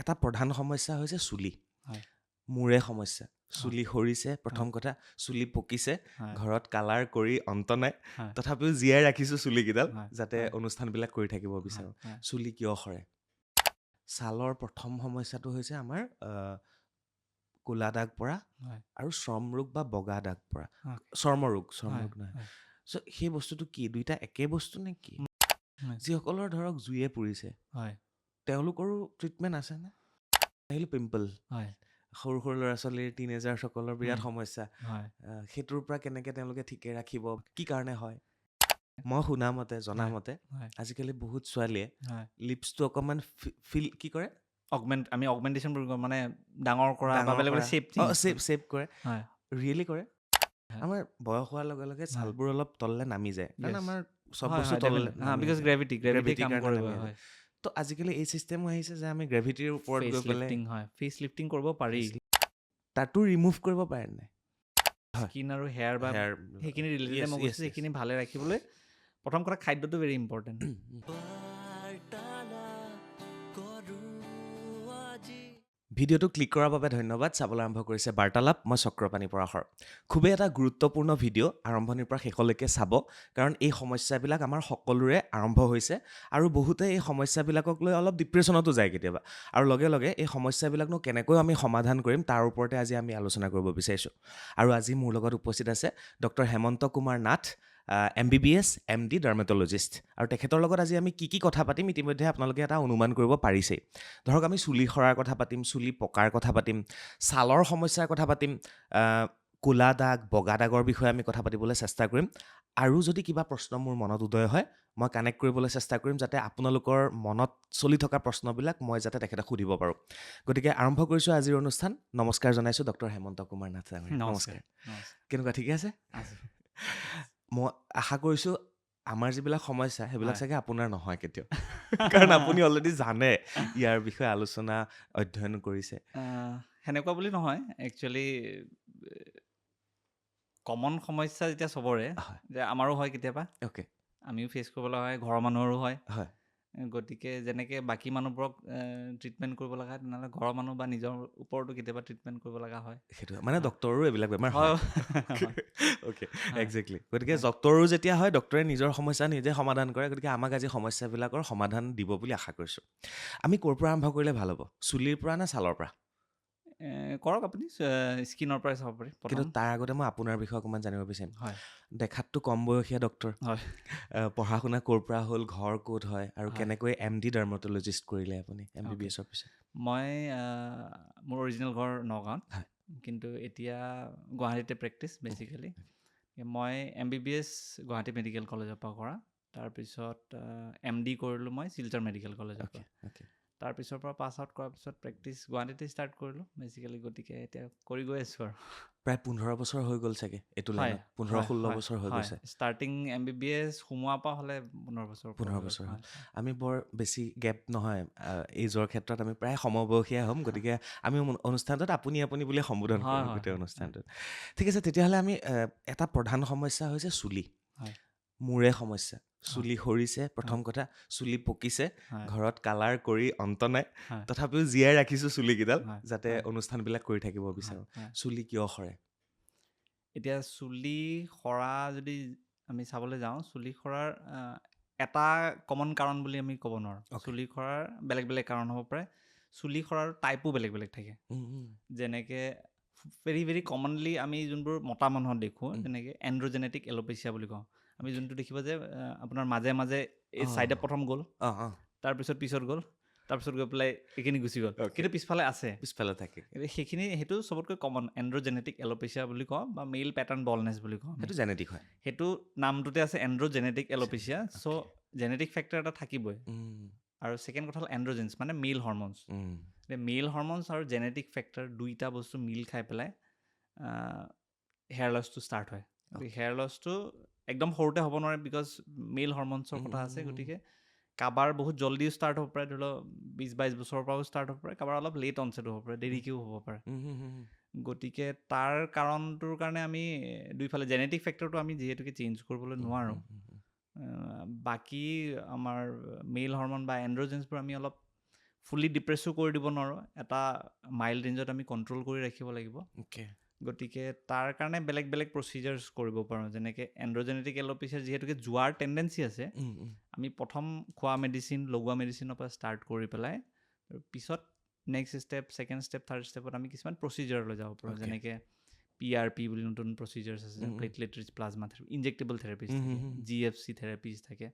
এটা প্ৰধান সমস্যা হৈছে চুলি হয় মূৰে সমস্যা চুলি সৰিছে প্ৰথম কথা চুলি পকিছে হয় ঘৰত কালাৰ কৰি অন্ত নাই হয় তথাপিও জীয়াই ৰাখিছোঁ চুলিকেইডাল হয় যাতে হয় অনুষ্ঠানবিলাক কৰি থাকিব বিচাৰোঁ হয় চুলি কিয় সৰে ছালৰ প্ৰথম সমস্যাটো হৈছে আমাৰ ক'লা দাগ পৰা হয় আৰু চৰ্মৰোগ বা বগা দাগ পৰা হয় চৰ্মৰোগ হয় নহয় হয় চ' সেই বস্তুটো কি দুইটা একে বস্তু নে কি হয় যিসকলৰ ধৰক জুয়ে পৰিছে হয় তেওঁলোকৰো ট্ৰিটমেণ্ট আছেনে আহিলে পিম্পল হয় সৰু সৰু ল'ৰা ছোৱালীৰ টিনেজাৰসকলৰ বিৰাট সমস্যা হয় সেইটোৰ পৰা কেনেকৈ তেওঁলোকে ঠিকে ৰাখিব কি কাৰণে হয় মই শুনামতে জনামতে হয় আজিকালি বহুত ছোৱালীয়ে হয় লিপছটো অকণমান ফিল কি কৰে আমি অগমেণ্টেশ্যন মানে ডাঙৰ কৰা বা ডাঙৰ বেলেগ কৰা বেলেগ শ্বেপ চেঞ্জ চেভ কৰে হয় ৰিয়েলি কৰে হয় আমাৰ বয়স হোৱাৰ লগে লগে হয় ছালবোৰ অলপ তললৈ নামি যায় কাৰণ য়েছ আমাৰ চব হয় বস্তু হয় তললৈ ডেফিনেটলি নামি বিকজ যায় গ্ৰেভিটি গ্ৰেভিটিৰ কাম কাৰণে কৰিব নামি যায় হয় তো আজিকালি এই চিষ্টেমো আহিছে যে আমি গ্ৰেভিটিৰ ওপৰত ফেচ গৈ পেলাই লিফটিং হয় ফেচ লিফটিং কৰিব পাৰি তাতো ৰিমুভ কৰিব পাৰে নাই হয় স্কিন আৰু হেয়াৰ বা হেয়াৰ সেইখিনি ৰিলেটেড য়েছ মই য়েছ কৈছোঁ সেইখিনি ভালে ৰাখিবলৈ প্ৰথম কথা খাদ্যটো ভেৰি ইম্পৰ্টেণ্ট ভিডিঅ'টো ক্লিক কৰাৰ বাবে ধন্যবাদ চাবলৈ আৰম্ভ কৰিছে বাৰ্তালাপ মই চক্ৰপাণী পৰাশৰ খুবেই এটা গুৰুত্বপূৰ্ণ ভিডিঅ' আৰম্ভণিৰ পৰা শেষলৈকে চাব কাৰণ এই সমস্যাবিলাক আমাৰ সকলোৰে আৰম্ভ হৈছে আৰু বহুতে এই সমস্যাবিলাকক লৈ অলপ ডিপ্ৰেশ্যনতো যায় কেতিয়াবা আৰু লগে লগে এই সমস্যাবিলাকনো কেনেকৈ আমি সমাধান কৰিম তাৰ ওপৰতে আজি আমি আলোচনা কৰিব বিচাৰিছোঁ আৰু আজি মোৰ লগত উপস্থিত আছে doctor Hemanta Kumar Nath MBBS MD dermatologist আৰু তেখেতৰ লগত আজি আমি কি কথা পাতিম ইতিমধ্যে আপোনালোকে এটা অনুমান কৰিব পাৰিছেই ধৰক আমি চুলি সৰাৰ কথা পাতিম চুলি পকাৰ কথা পাতিম ছালৰ সমস্যাৰ কথা পাতিম ক'লা দাগ বগা দাগৰ বিষয়ে আমি কথা পাতিবলৈ চেষ্টা কৰিম আৰু যদি কিবা প্ৰশ্ন মোৰ মনত উদয় হয় মই কানেক্ট কৰিবলৈ চেষ্টা কৰিম যাতে আপোনালোকৰ মনত চলি থকা প্ৰশ্নবিলাক মই যাতে তেখেতক সুধিব পাৰোঁ গতিকে আৰম্ভ কৰিছোঁ আজিৰ অনুষ্ঠান নমস্কাৰ জনাইছোঁ ডক্টৰ হেমন্ত কুমাৰ নাথ ডাঙৰীয়া নমস্কাৰ কেনেকুৱা ঠিকে আছে মই আশা কৰিছোঁ আমাৰ যিবিলাক সমস্যা সেইবিলাক চাগে আপোনাৰ নহয় কেতিয়াও কাৰণ আপুনি অলৰেডি জানে ইয়াৰ বিষয়ে আলোচনা অধ্যয়ন কৰিছে সেনেকুৱা বুলি নহয় একচুৱেলি কমন সমস্যা যেতিয়া চবৰে হয় যে আমাৰো হয় কেতিয়াবা অ'কে আমিও ফেচ কৰিবলৈ হয় ঘৰৰ মানুহৰো হয় হয় গতিকে যেনেকৈ বাকী মানুহবোৰক ট্ৰিটমেণ্ট কৰিব লগা হয় তেনেহ'লে ঘৰৰ মানুহ বা নিজৰ ওপৰতো কেতিয়াবা ট্ৰিটমেণ্ট কৰিব লগা হয় সেইটো মানে ডক্টৰো এইবিলাক বেমাৰ হয় অ'কে একজেক্টলি গতিকে ডক্টৰো যেতিয়া হয় ডক্টৰে নিজৰ সমস্যা নিজে সমাধান কৰে গতিকে আমাক আজি সমস্যাবিলাকৰ সমাধান দিব বুলি আশা কৰিছোঁ আমি ক'ৰ পৰা আৰম্ভ কৰিলে ভাল হ'ব চুলিৰ পৰা নে ছালৰ পৰা কৰক আপুনি স্কিনৰ পৰাই চাব পাৰি কিন্তু প্ৰথম তাৰ আগতে মই আপোনাৰ বিষয়ে অকণমান জানিব বিচাৰিম হয় দেখাততো কম বয়সীয়া ডক্টৰ হয় পঢ়া শুনা ক'ৰ পৰা হ'ল ঘৰ ক'ত হয় আৰু হয় কেনেকৈ MD ডাৰ্মেটলজিষ্ট কৰিলে আপুনি MBBSৰ পিছত মই মোৰ অৰিজিনেল ঘৰ নগাঁৱত হয় কিন্তু এতিয়া গুৱাহাটীতে প্ৰেক্টিছ বেচিকেলি মই MBBS গুৱাহাটী মেডিকেল কলেজৰ পৰা কৰা তাৰপিছত MD কৰিলোঁ মই শিলচৰ মেডিকেল কলেজৰ পৰা তাৰপিছৰ পৰা পাছ আউট কৰাৰ পিছত প্ৰেক্টিছ গুৱাহাটীতে ষ্টাৰ্ট কৰিলোঁ বেচিকেলি গতিকে এতিয়া কৰি গৈ আছোঁ আৰু প্ৰায় 15 বছৰ হৈ গ'ল চাগে এইটো লাইনত 15-16 বছৰ হৈ গৈছে ষ্টাৰ্টিং MBBS সোমোৱাৰ পৰা হ'লে 15 বছৰ 15 বছৰ হ'ল আমি বৰ বেছি গেপ নহয় এইজৰ ক্ষেত্ৰত আমি প্ৰায় সমবয়সীয়া হ'ম গতিকে আমি অনুষ্ঠানটোত আপুনি বুলি সম্বোধন কৰিম গোটেই অনুষ্ঠানটোত ঠিক আছে তেতিয়াহ'লে আমি এটা প্ৰধান সমস্যা হৈছে চুলি মূৰে সমস্যা চুলি সৰিছে প্ৰথম কথা চুলি পকিছে ঘৰত কালাৰ কৰি অন্ত নাই তথাপিও জীয়াই ৰাখিছোঁ চুলিকেইডাল যাতে অনুষ্ঠানবিলাক কৰি থাকিব বিচাৰোঁ চুলি কিয় সৰে এতিয়া চুলি সৰা যদি আমি চাবলৈ যাওঁ চুলি সৰাৰ এটা কমন কাৰণ বুলি আমি ক'ব নোৱাৰোঁ চুলি সৰাৰ বেলেগ বেলেগ কাৰণ হ'ব পাৰে চুলি সৰাৰ টাইপো বেলেগ বেলেগ থাকে যেনেকৈ ভেৰি ভেৰি কমনলি আমি যোনবোৰ মতা মানুহত দেখোঁ যেনেকৈ এণ্ড্ৰজেনেটিক এল'পেচিয়া বুলি কওঁ আমি যোনটো দেখিব যে আপোনাৰ মাজে মাজে এই ছাইডে প্ৰথম গ'ল পিছত গ'ল তাৰপিছত গৈ পেলাই এইখিনি গুচি গ'ল কিন্তু পিছফালে থাকে সেইটো চবতকৈ কমন এণ্ড্ৰজেনেটিক এল'পেচিয়া বুলি কওঁ বা মেইল পেটাৰ্ণ বলনেছ বুলি কওঁ সেইটো জেনেটিক হয় সেইটো নামটোতে আছে এণ্ড্ৰজেনেটিক এল'পেচিয়া চ' জেনেটিক ফেক্টৰ এটা থাকিবই আৰু ছেকেণ্ড কথা হ'ল এণ্ড্ৰজেন্স মানে মেইল হৰম'নছ মেইল হৰম'নছ আৰু জেনেটিক ফেক্টৰ দুইটা বস্তু মিল খাই পেলাই হেয়াৰ লছটো ষ্টাৰ্ট হয় হেয়াৰ লছটো একদম সৰুতে হ'ব নোৱাৰে বিকজ মেইল হৰম'নছৰ কথা আছে গতিকে কাৰোবাৰ বহুত জল্দিও ষ্টাৰ্ট হ'ব পাৰে ধৰি লওক 20-22 বছৰৰ পৰাও ষ্টাৰ্ট হ'ব পাৰে কাৰোবাৰ অলপ লেট অনছেটো হ'ব পাৰে দেৰিকৈও হ'ব পাৰে গতিকে তাৰ কাৰণটোৰ কাৰণে আমি দুইফালে জেনেটিক ফেক্টৰটো আমি যিহেতুকে চেঞ্জ কৰিবলৈ নোৱাৰোঁ বাকী আমাৰ মেইল হৰম'ন বা এণ্ড্ৰজেন্সবোৰ আমি অলপ ফুলি ডিপ্ৰেছো কৰি দিব নোৱাৰোঁ, এটা মাইল্ড ৰেঞ্জত আমি কণ্ট্ৰল কৰি ৰাখিব লাগিব। গতিকে তাৰ কাৰণে বেলেগ বেলেগ প্ৰচিজাৰ্ছ কৰিব পাৰোঁ, যেনেকৈ এণ্ড্ৰজেনেটিক এল'পেচিয়াৰ যিহেতুকে যোৱাৰ টেণ্ডেঞ্চি আছে, আমি প্ৰথম খোৱা মেডিচিন, লগোৱা মেডিচিনৰ পৰা ষ্টাৰ্ট কৰি পেলাই পিছত next step, second step, third ষ্টেপত আমি কিছুমান প্ৰচিজাৰলৈ যাব পাৰোঁ, যেনেকৈ PRP বুলি নতুন প্ৰচিজাৰ্ছ আছে, platelet rich plasma therapy, injectable therapies থাকে, GFC থেৰাপিজ থাকে,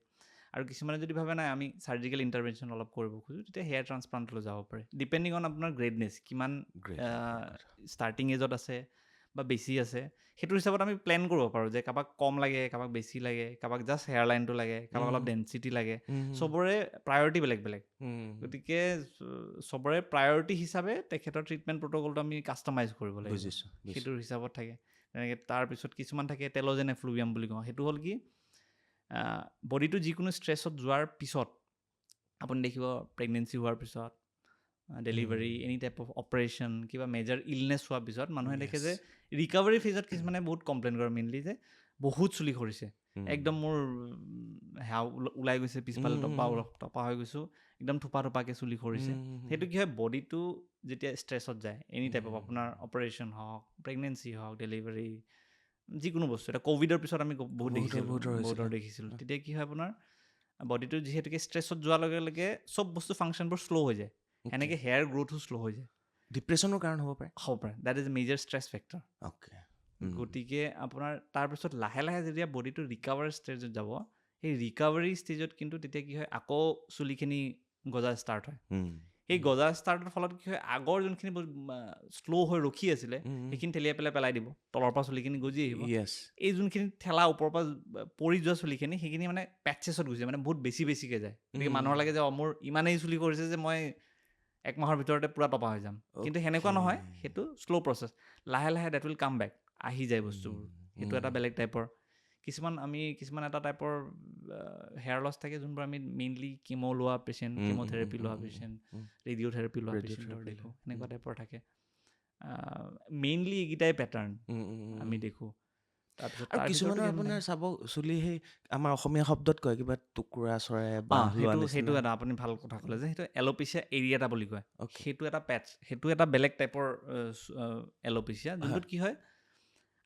আৰু কিছুমানে যদি ভাবে নাই আমি চাৰ্জিকেল ইণ্টাৰভেনশ্যন অলপ কৰিব খোজোঁ, তেতিয়া হেয়াৰ ট্ৰান্সপ্লাণ্টলৈ যাব পাৰে, ডিপেণ্ডিং অন আপোনাৰ গ্ৰেডনেছ, কিমান ষ্টাৰ্টিং এজত আছে বা বেছি আছে, সেইটো হিচাপত আমি প্লেন কৰিব পাৰোঁ যে কাৰোবাক কম লাগে, কাৰোবাক বেছি লাগে, কাৰোবাক জাষ্ট হেয়াৰ লাইনটো লাগে, কাৰোবাক অলপ ডেঞ্চিটি লাগে, চবৰে প্ৰায়ৰিটি বেলেগ বেলেগ। গতিকে চবৰে প্ৰায়ৰিটি হিচাপে তেখেতৰ ট্ৰিটমেণ্ট প্ৰট'কলটো আমি কাষ্টমাইজ কৰিব লাগিব, সেইটোৰ হিচাপত থাকে। তেনেকৈ তাৰপিছত কিছুমান থাকে টেল'জেন এফ্লুভিয়াম বুলি কওঁ, সেইটো হ'ল কি বডিটো যিকোনো ষ্ট্ৰেছত যোৱাৰ পিছত, আপুনি দেখিব প্ৰেগনেঞ্চি হোৱাৰ পিছত, delivery, any type of operation, কিবা মেজাৰ ইলনেছ হোৱাৰ পিছত মানুহে দেখে যে ৰিকভাৰী ফেজত কিছুমানে বহুত কমপ্লেইন কৰে মেইনলি যে বহুত চুলি সৰিছে, একদম মোৰ সেয়া ওলাই গৈছে, পিছফালে টপা হৈ গৈছোঁ, একদম থোপা থোপাকৈ চুলি সৰিছে। সেইটো কি হয়, বডিটো যেতিয়া ষ্ট্ৰেছত যায়, এনি টাইপ অফ আপোনাৰ অপাৰেশ্যন হওক, প্ৰেগনেঞ্চি হওক, ডেলিভাৰী, যিকোনো বস্তু, এটা ক'ভিডৰ পিছত আমি বহুতৰ দেখিছিলোঁ, তেতিয়া কি হয় আপোনাৰ বডিটো যিহেতুকে ষ্ট্ৰেছত যোৱাৰ লগে লগে চব বস্তু ফাংচনবোৰ শ্ল' হৈ যায়, সেনেকৈ হেয়াৰ গ্ৰ'থো শ্ল' হৈ যায়। ডিপ্ৰেশ্যনৰ কাৰণ হ'ব পাৰে, that is major stress factor. গতিকে আপোনাৰ তাৰপিছত লাহে লাহে যেতিয়া বডিটো ৰিকভাৰ ষ্টেজত যাব, সেই ৰিকভাৰী ষ্টেজত কিন্তু তেতিয়া কি হয়, আকৌ চুলিখিনি গজা ষ্টাৰ্ট হয়। সেই গজা ষ্টাৰ্টৰ ফলত কি হয়, আগৰ যোনখিনি শ্ল' হৈ ৰখি আছিলে সেইখিনি ঠেলিয়াই পেলাই দিব, তলৰ পৰা চুলিখিনি গজি আহিব। এই যোনখিনি ঠেলা ওপৰৰ পৰা পৰি যোৱা চুলিখিনি, সেইখিনি মানে পেটচেছত গুচি যায়, মানে বহুত বেছিকৈ যায়। গতিকে মানুহৰ লাগে যে মোৰ ইমানেই চুলি কৰিছে যে মই 1 মাহৰ ভিতৰতে পূৰা টপা হৈ যাম, কিন্তু সেনেকুৱা নহয়, সেইটো শ্ল' প্ৰচেছ, লাহে লাহে ডেট উইল কাম বেক, আহি যায় বস্তুবোৰ। সেইটো এটা বেলেগ টাইপৰ। কিছুমান এটা টাইপৰ হেয়াৰ লছ থাকে, যোনবোৰ আমি মেইনলি কিমো লোৱা পেচেণ্ট, কিমোথেৰাপি লোৱা পেচেণ্ট, ৰেডিঅ'থেৰাপি লোৱা পেচেণ্টৰ দেখোঁ, সেনেকুৱা টাইপৰ থাকে। মেইনলি এইকেইটাই পেটাৰ্ণ আমি দেখোঁ। আৰু কিছুমানৰ আপোনাৰ চাব চুলি, সেই আমাৰ অসমীয়া শব্দত কয় কিবা টুকুৰা চৰাই, সেইটো এটা আপুনি ভাল কথা ক'লে যে সেইটো এল'পেচিয়া এৰিয়েটা বুলি কয়। সেইটো এটা পেটছ, সেইটো এটা বেলেগ টাইপৰ এল'পেচিয়া, যোনটোত কি হয়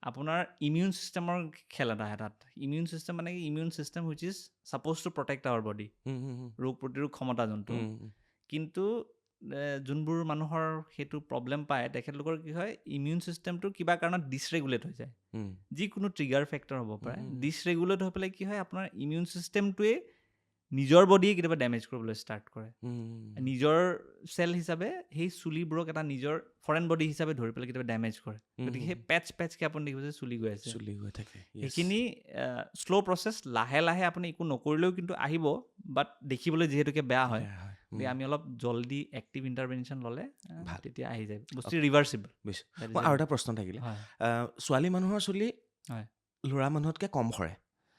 আপোনাৰ ইমিউন ছিষ্টেমৰ খেল এটা হয় তাত। ইমিউন ছিষ্টেম মানে কি, immune system which is supposed to protect our body, ৰোগ প্ৰতিৰোধ ক্ষমতা যোনটো, কিন্তু যোনবোৰ মানুহৰ সেইটো প্ৰব্লেম পায়, তেখেতলোকৰ কি হয়, ইমিউন ছিষ্টেমটো কিবা কাৰণত ডিছৰেগুলেট হৈ যায়, যিকোনো ট্ৰিগাৰ ফেক্টৰ হ'ব পাৰে, ডিছৰেগুলেট হৈ পেলাই কি হয়, আপোনাৰ ইমিউন ছিষ্টেমটোৱে নিজৰ বডিয়ে কেতিয়াবা ডেমেজ কৰিবলৈ ষ্টাৰ্ট কৰে, নিজৰ চেল হিচাপে সেই চুলিবোৰক এটা নিজৰ ফৰেন বডি হিচাপে ধৰি পেলাই কেতিয়াবা ডেমেজ কৰে। গতিকে সেই পেটচকৈ আপুনি দেখিব যে চুলি গৈ আছে, সেইখিনি শ্ল' প্ৰচেছ, লাহে লাহে আপুনি একো নকৰিলেও কিন্তু আহিব, বাট দেখিবলৈ যিহেতুকে বেয়া হয়, আমি অলপ জল্দি এক্টিভ ইণ্টাৰভেনশ্যন ল'লে তেতিয়া আহি যায় বস্তু ৰিভাৰ্চিবল। আৰু এটা প্ৰশ্ন থাকিলে, ছোৱালী মানুহৰ চুলি ল'ৰা মানুহতকৈ কম সৰে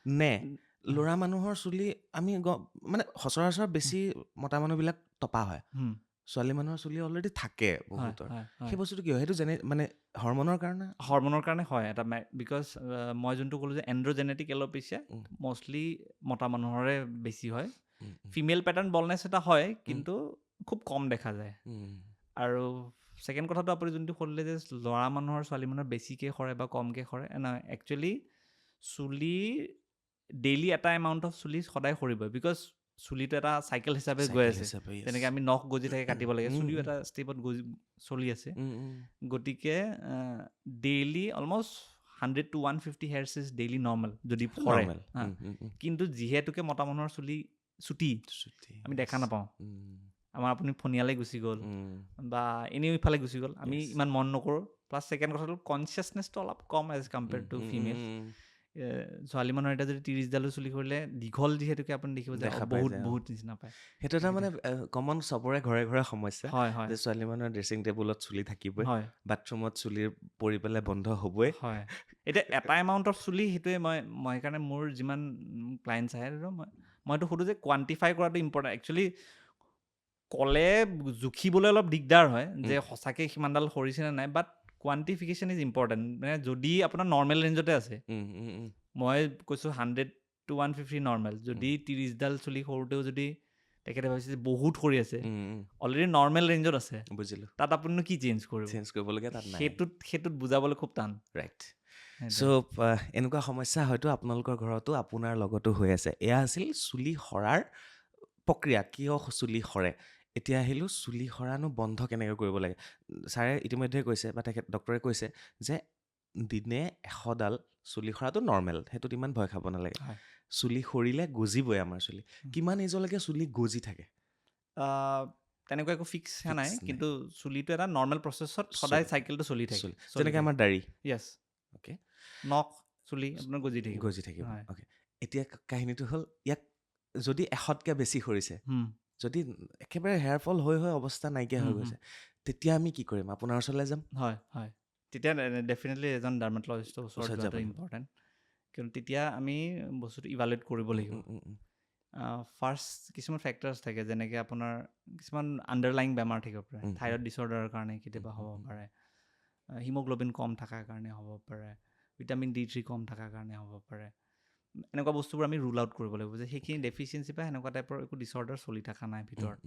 নে ল'ৰা মানুহৰ চুলি, আমি মানে সচৰাচৰ বেছি মতা মানুহবিলাক টপা হয়, ছোৱালী মানুহৰ চুলি অলৰেডি থাকে বহুতৰ, সেই বস্তুটো কি হয়, সেইটো মানে হৰম'নৰ কাৰণে হয় এটা, বিকজ মই যোনটো ক'লোঁ যে এণ্ড্ৰজেনেটিক এল'পেচিয়া মষ্টলি মতা মানুহৰে বেছি হয়, ফিমেল পেটাৰ্ণ বলনেছ এটা হয়, কিন্তু খুব কম দেখা যায়। আৰু ছেকেণ্ড কথাটো আপুনি যোনটো ক'লে যে ল'ৰা মানুহৰ ছোৱালী মানুহৰ বেছিকৈ সৰে বা কমকৈ সৰে, নহয়, একচুৱেলি চুলি ডেইলি এটা এমাউণ্ট অফ চুলি সদায় সৰিবই, বিকজ চুলিটো এটা চাইকেল হিচাপে গৈ আছে, তেনেকৈ আমি নখ গজি থাকে কাটিব লাগে, চুলিও এটা ষ্টেপত চলি আছে। গতিকে daily almost 100 to 150 hairs is daily normal যদি সৰে, কিন্তু যিহেতুকে মতা মানুহৰ চুলি চুটি, আমি দেখা নাপাওঁ, আমাৰ আপুনি ফণিয়ালে গুচি গ'ল বা এনেও ইফালে গুচি গ'ল, আমি ইমান মন নকৰোঁ। প্লাছ ছেকেণ্ড কথাটো কনচিয়াছনেছটো অলপ কম এজ কম্পেয়াৰ্ড টু ফিমেল। ছোৱালী মানুহৰ এতিয়া যদি 30ডালো চুলি কৰিলে দীঘল, যিহেতুকে আপুনি দেখিব যে বহুত নিচিনা পায়। সেইটো এটা মানে কমন, চবৰে ঘৰে ঘৰে সমস্যা, যে ছোৱালী মানুহৰ ড্ৰেছিং টেবুলত চুলি থাকিবই, বাথৰুমত চুলি পৰি পেলাই বন্ধ হ'বই। এতিয়া এটা এমাউণ্ট অফ চুলি, সেইটোৱে মই সেইকাৰণে মোৰ যিমান ক্লাইণ্টছ আহে মইতো সোধোঁ যে কোৱান্টিফাই কৰাটো ইম্পৰ্টেণ্ট। একচুৱেলি ক'লে জুখিবলৈ অলপ দিগদাৰ হয় যে সঁচাকৈ সিমানডাল সৰিছেনে নাই, বাট কোৱান্টিফিকেশ্যন ইজ ইম্পৰ্টেণ্ট। মানে যদি আপোনাৰ নৰ্মেল ৰেঞ্জতে আছে, মই কৈছোঁ 100 to 150 নৰ্মেল, যদি 30ডাল চুলি সৰুতেও যদি তেখেতে ভাবিছে যে বহুত সৰি আছে, উম, উম, অলৰেডি নৰ্মেল ৰেঞ্জত আছে, বুজিলোঁ। তাত আপুনিনো কি চেঞ্জ কৰিব? চেঞ্জ কৰিবলগীয়া তাত নাই। সেইটোত বুজাবলৈ খুব টান। ৰাইট। সেইটোৱে। চ' এনেকুৱা সমস্যা হয়তো আপোনালোকৰ ঘৰতো আপোনাৰ লগতো হৈ আছে। এয়া আছিল চুলি সৰাৰ প্ৰক্ৰিয়া, কিয় চুলি সৰে। এতিয়া আহিলোঁ চুলি সৰানো বন্ধ কেনেকৈ কৰিব লাগে। ছাৰে ইতিমধ্যে কৈছে বা তেখেত ডক্টৰে কৈছে যে দিনে 100ডাল চুলি সৰাটো নৰ্মেল, সেইটোত ইমান ভয় খাব নালাগে। হয়। চুলি সৰিলে গজিবই আমাৰ চুলি। কিমান এজলৈকে চুলি গজি থাকে? তেনেকুৱা একো ফিক্স Fix নাই, নাই। কিন্তু চুলিটো এটা নৰ্মেল প্ৰচেছত সদায় চাইকেলটো চলি থাকে। যেনেকৈ আমাৰ দাড়ি। য়েছ, অ'কে, নখ চুলি আপোনাৰ গজি থাকিব। গজি থাকিব। হয়। অ'কে, এতিয়া কাহিনীটো হ'ল ইয়াক যদি 100তকৈ বেছি সৰিছে, যদি একেবাৰে হেয়াৰ ফল হৈ অৱস্থা নাইকিয়া হৈ গৈছে, তেতিয়া আমি কি কৰিম? আপোনাৰ ওচৰলৈ যাম? হয় হয়, তেতিয়া ডেফিনেটলি এজন ডাৰ্মেটলজিষ্টৰ ওচৰত ওচৰত যাব যোৱাটো লাগিব। ইম্পৰ্টেণ্ট, কিন্তু তেতিয়া আমি বস্তুটো ইভালুৱেট কৰিব লাগিব। ফাৰ্ষ্ট কিছুমান ফেক্টৰ্ছ থাকে, যেনেকৈ আপোনাৰ কিছুমান আণ্ডাৰলাইং বেমাৰ থাকিব পাৰে, থাইৰয়ড ডিছঅৰ্ডাৰৰ কাৰণে কেতিয়াবা হ'ব পাৰে, হিমগ্ল'বিন কম থকাৰ কাৰণে হ'ব পাৰে, ভিটামিন D3 কম থকাৰ কাৰণে হ'ব পাৰে। এনেকুৱা বস্তুবোৰ আমি ৰুল আউট কৰিব লাগিব যে সেইখিনি ডেফিচিয়েঞ্চি বা সেনেকুৱা টাইপৰ একো ডিছঅৰ্ডাৰ চলি থকা নাই ভিতৰত।